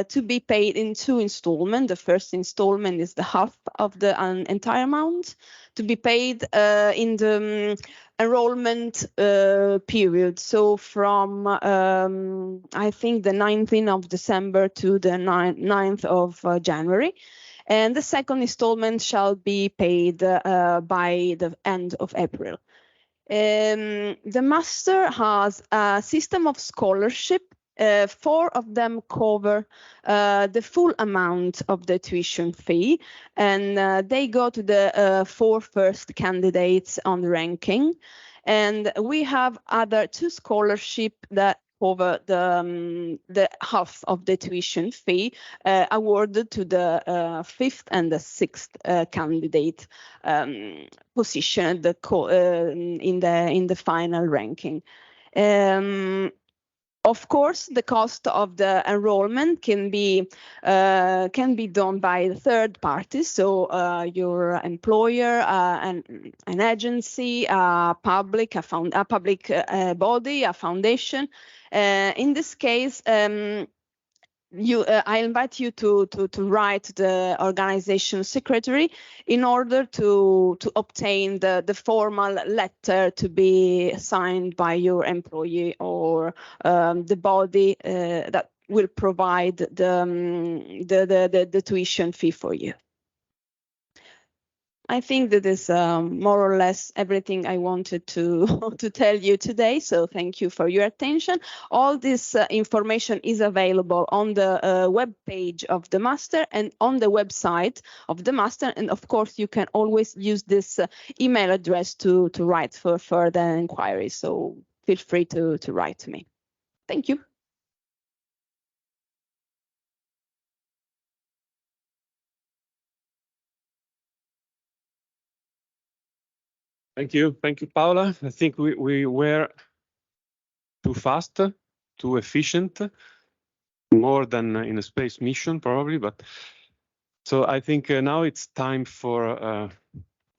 to be paid in 2 installments. The first installment is the half of the entire amount to be paid in the enrollment period. So from, I think, the 19th of December to the 9th of January. And the second installment shall be paid by the end of April. The master has a system of scholarship. 4 of them cover the full amount of the tuition fee, and they go to the 4 first candidates on the ranking. And we have other 2 scholarships that cover the half of the tuition fee awarded to the 5th and the 6th candidate position in the final ranking. Of course, the cost of the enrollment can be done by third parties, so your employer, an agency, a public body, a foundation. In this case, I invite you to write the organization secretary in order to obtain the formal letter to be signed by your employee or the body that will provide the tuition fee for you. I think that is more or less everything I wanted to tell you today. So thank you for your attention. All this information is available on the web page of the master and on the website of the master. And of course, you can always use this email address to write for further inquiries. So feel free to write to me. Thank you. Thank you, Paola. I think we were too fast, too efficient, more than in a space mission probably. But so I think now it's time for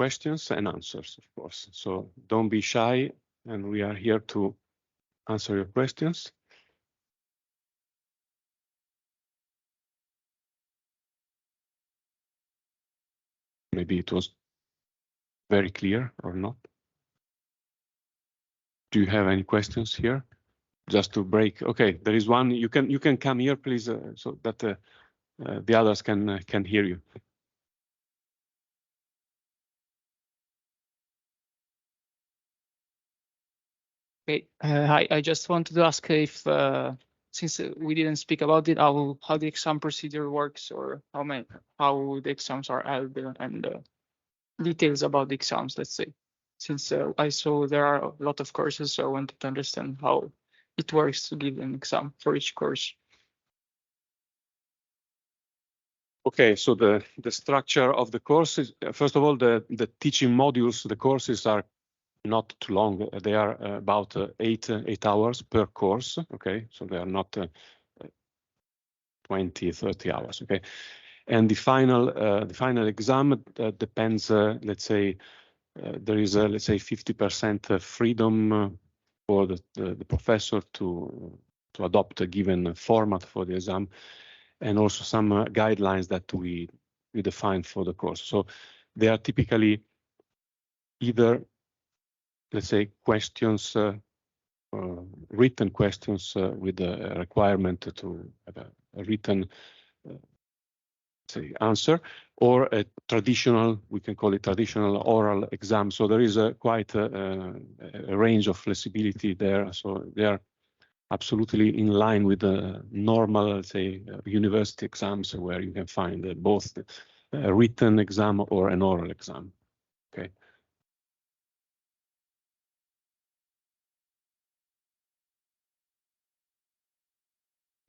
questions and answers, of course. So don't be shy, and we are here to answer your questions. Maybe it was very clear or not. Do you have any questions here? Just to break. Okay, there is one. You can come here, please, so that the others can hear you. Okay. Hi. I just wanted to ask if, since we didn't speak about it, how the exam procedure works, or how the exams are held, and details about the exams, let's say. Since I saw there are a lot of courses, so I wanted to understand how it works to give an exam for each course. Okay, so the structure of the courses, first of all, the teaching modules, the courses are not too long. They are about 8 hours per course. Okay, so they are not 20, 30 hours. Okay, and the final exam depends. Let's say there is let's say 50% freedom for the professor to adopt a given format for the exam, and also some guidelines that we define for the course. So they are typically either, let's say, questions, written questions with the requirement to have a written say answer, or a traditional, we can call it traditional oral exam. So there is quite a range of flexibility there. So they are absolutely in line with the normal, let's say, university exams where you can find both a written exam or an oral exam. Okay.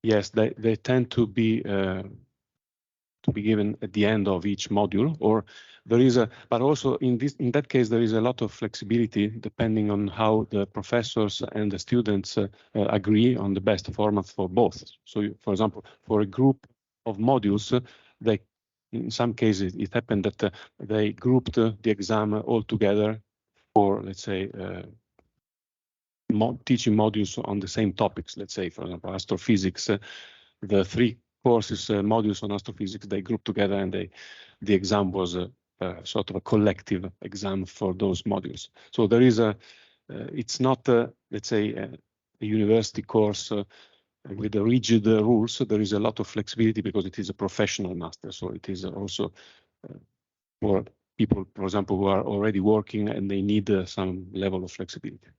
Yes, they tend to be given at the end of each module, or there is a, but also in that case there is a lot of flexibility depending on how the professors and the students agree on the best format for both. So, for example, for a group of modules, they, in some cases, it happened that they grouped the exam all together for, let's say, teaching modules on the same topics. Let's say, for example, astrophysics, the 3 courses, modules on astrophysics, they grouped together, and the exam was sort of a collective exam for those modules. So there is it's not, let's say, a university course with the rigid rules. There is a lot of flexibility because it is a professional master. So it is also for people, for example, who are already working and they need some level of flexibility.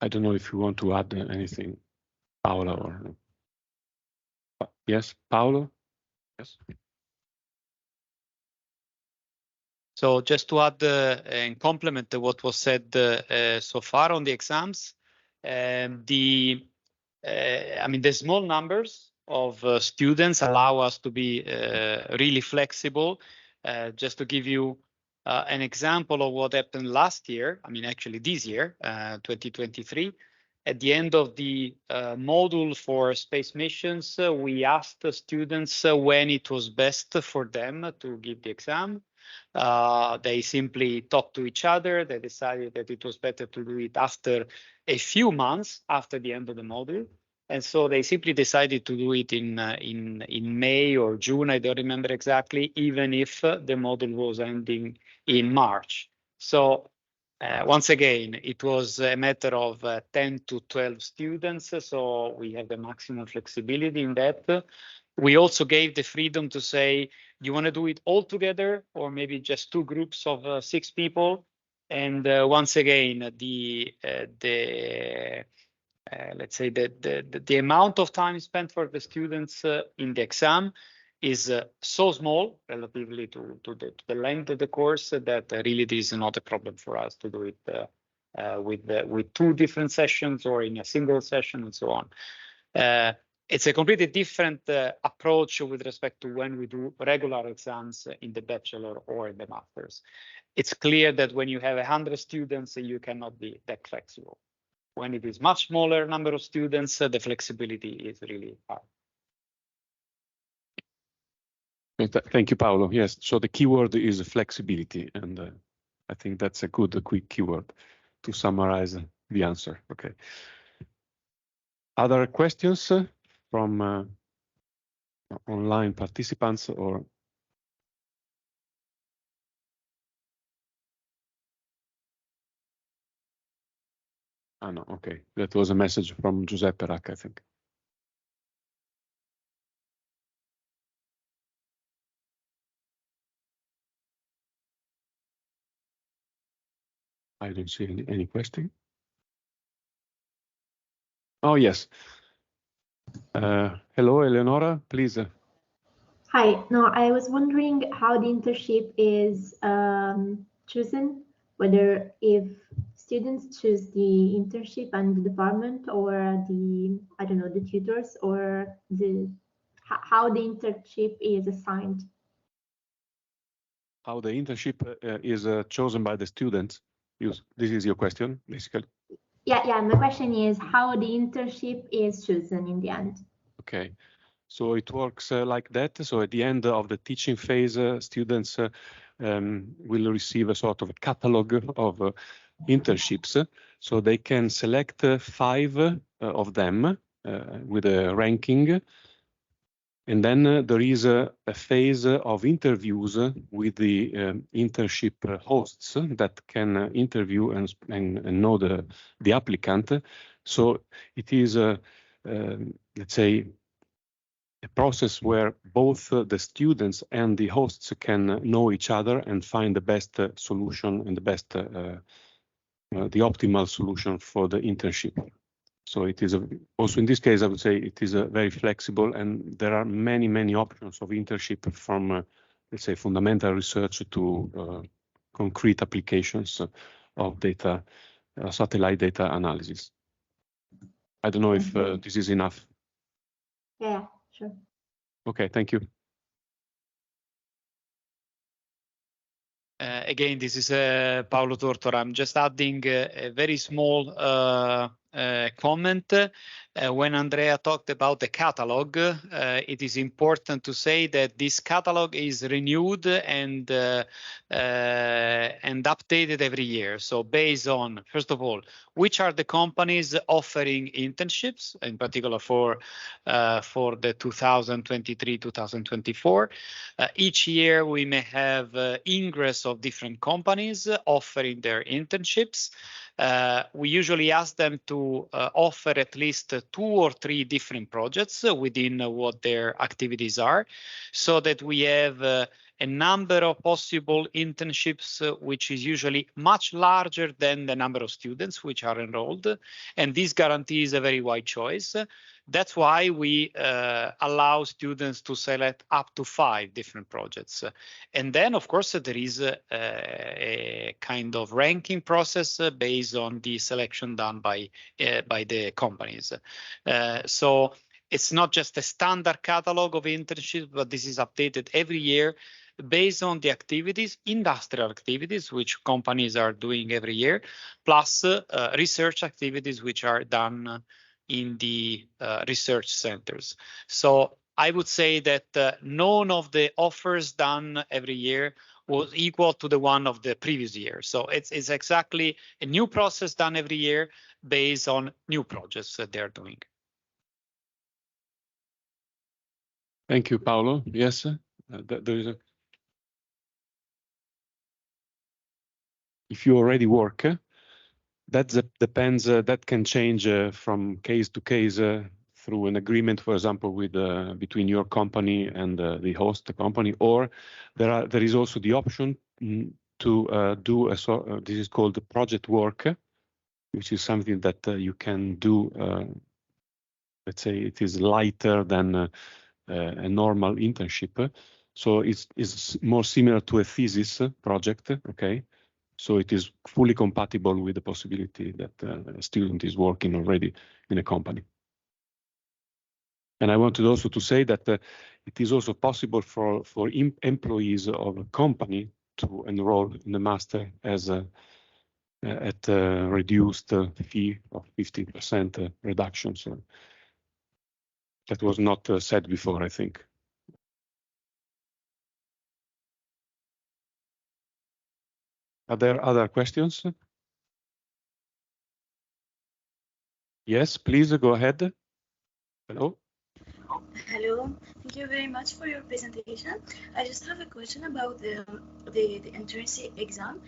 I don't know if you want to add anything, Paola, or yes, Paolo? Yes. So just to add and complement what was said so far on the exams, I mean, the small numbers of students allow us to be really flexible. Just to give you an example of what happened last year, I mean, actually this year, 2023, at the end of the module for space missions, we asked the students when it was best for them to give the exam. They simply talked to each other. They decided that it was better to do it after a few months after the end of the module. And so they simply decided to do it in May or June, I don't remember exactly, even if the module was ending in March. So once again, it was a matter of 10 to 12 students, so we have the maximum flexibility in that. We also gave the freedom to say, you want to do it all together, or maybe just 2 groups of 6 people. And once again, let's say the amount of time spent for the students in the exam is so small relatively to the length of the course that really this is not a problem for us to do it with 2 different sessions or in a single session and so on. It's a completely different approach with respect to when we do regular exams in the bachelor or in the masters. It's clear that when you have 100 students, you cannot be that flexible. When it is much smaller number of students, the flexibility is really hard. Thank you, Paolo. Yes, so the keyword is flexibility, and I think that's a good, quick keyword to summarize the answer. Okay. Other questions from online participants or? Ah, no, okay. That was a message from Giuseppe Racca, I think. I don't see any question. Oh, yes. Hello, Eleonora, please. Hi. No, I was wondering how the internship is chosen, whether if students choose the internship and the department, or the, I don't know, the tutors, or how the internship is assigned. How the internship is chosen by the students. This is your question, basically. Yeah. My question is how the internship is chosen in the end. Okay. So it works like that. So at the end of the teaching phase, students will receive a sort of a catalog of internships. So they can select 5 of them with a ranking. And then there is a phase of interviews with the internship hosts that can interview and know the applicant. So it is, let's say, a process where both the students and the hosts can know each other and find the best solution and the optimal solution for the internship. So it is also in this case, I would say it is very flexible, and there are many options of internship from, let's say, fundamental research to concrete applications of data, satellite data analysis. I don't know if this is enough. Yeah, sure. Okay, thank you. Again, this is Paolo Tortora. I'm just adding a very small comment. When Andrea talked about the catalog, it is important to say that this catalog is renewed and updated every year. So based on, first of all, which are the companies offering internships, in particular for the 2023-2024. Each year we may have ingress of different companies offering their internships. We usually ask them to offer at least 2 or 3 different projects within what their activities are, so that we have a number of possible internships, which is usually much larger than the number of students which are enrolled. And this guarantees a very wide choice. That's why we allow students to select up to 5 different projects. And then, of course, there is a kind of ranking process based on the selection done by the companies. So it's not just a standard catalog of internships, but this is updated every year based on the activities, industrial activities, which companies are doing every year, plus research activities which are done in the research centers. So I would say that none of the offers done every year was equal to the one of the previous year. So it's exactly a new process done every year based on new projects that they're doing. Thank you, Paolo. Yes, there is a... If you already work, that depends, that can change from case to case through an agreement, for example, with between your company and the host company, or there is also the option to do a this is called the project work, which is something that you can do. Let's say it is lighter than a normal internship, so it's more similar to a thesis project. Okay. So it is fully compatible with the possibility that a student is working already in a company. And I wanted also to say that it is also possible for employees of a company to enroll in the master as at a reduced fee of 15% reduction. So that was not said before, I think. Are there other questions? Yes, please go ahead. Hello. Hello, thank you very much for your presentation. I just have a question about the internship exam.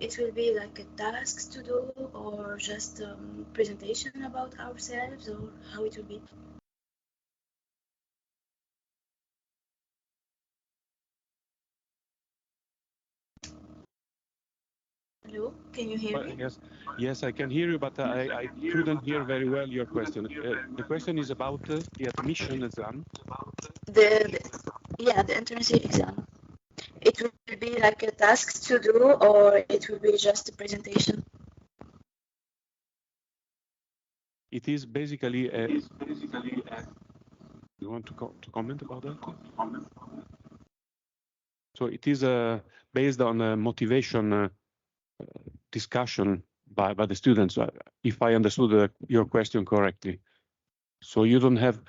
It will be like a tasks to do, or just presentation about ourselves, or how it will be? Hello, can you hear me? Yes, I can hear you, but I couldn't hear very well your question. The question is about the admission exam. The internship exam. It will be like a task to do, or it will be just a presentation? It is basically a... You want to comment about that? So it is based on a motivation discussion by the students, if I understood your question correctly. So you don't have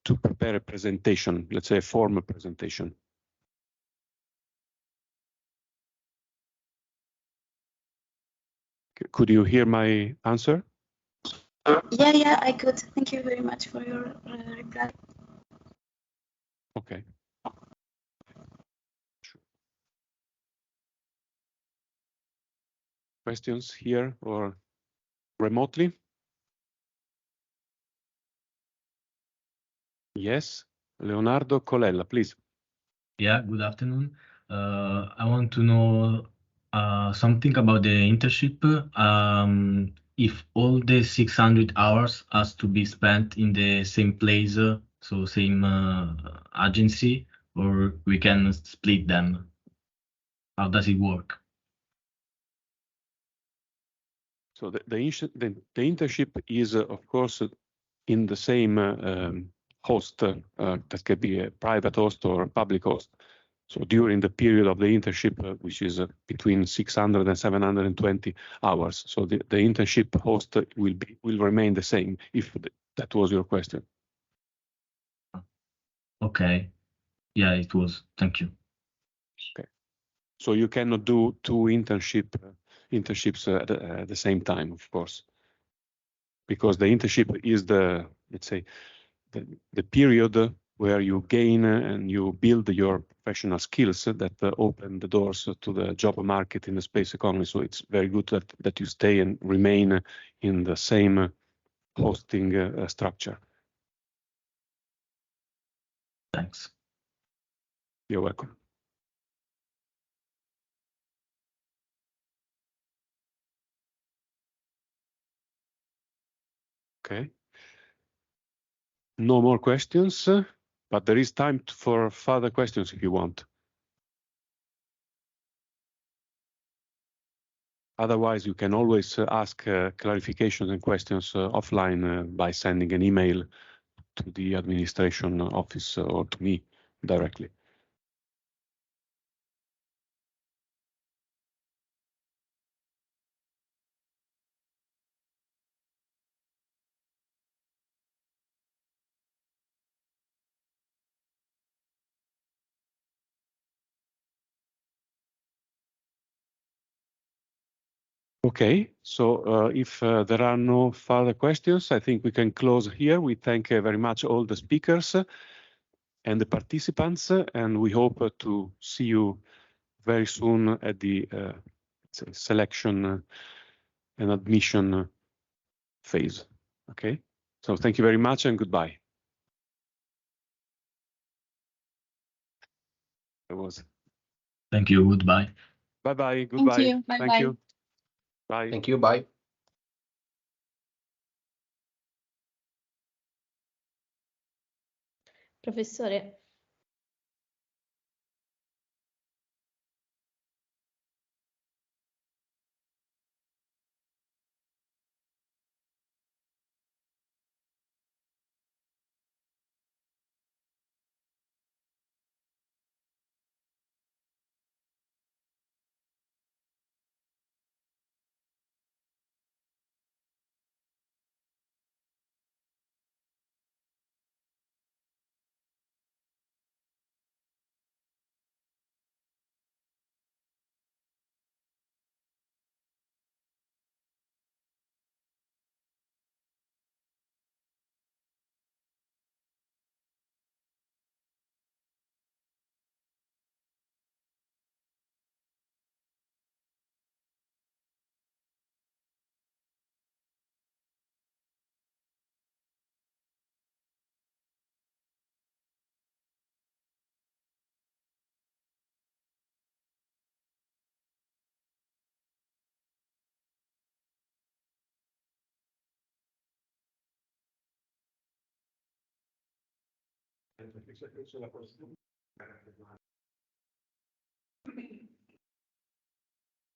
to prepare a presentation, let's say a formal presentation. Could you hear my answer? Yeah, I could. Thank you very much for your reply. Okay. Sure. Questions here or remotely? Yes, Leonardo Colella, please. Yeah, good afternoon. I want to know something about the internship. If all the 600 hours has to be spent in the same place, so same agency, or we can split them. How does it work? So the internship is, of course, in the same host. That could be a private host or a public host. So during the period of the internship, which is between 600 and 720 hours. So the internship host will remain the same, if that was your question. Okay. Yeah, it was. Thank you. Okay. So you cannot do two internships at the same time, of course, because the internship is the, let's say, the period where you gain and you build your professional skills that open the doors to the job market in the space economy. So it's very good that you stay and remain in the same hosting structure. Thanks. You're welcome. Okay. No more questions, but there is time for further questions if you want. Otherwise, you can always ask clarifications and questions offline by sending an email to the administration office or to me directly. Okay, so if there are no further questions, I think we can close here. We thank very much all the speakers and the participants, and we hope to see you very soon at the selection and admission phase. Okay, so thank you very much and goodbye. Thank you. Goodbye. Bye-bye. Goodbye. Thank you. Thank Bye-bye. you. Bye. Thank you. Bye. Professore,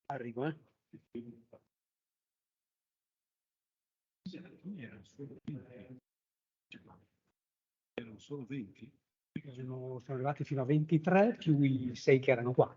Arrivo, Erano solo 20, sono arrivati fino a 23 più i 6 che erano qua.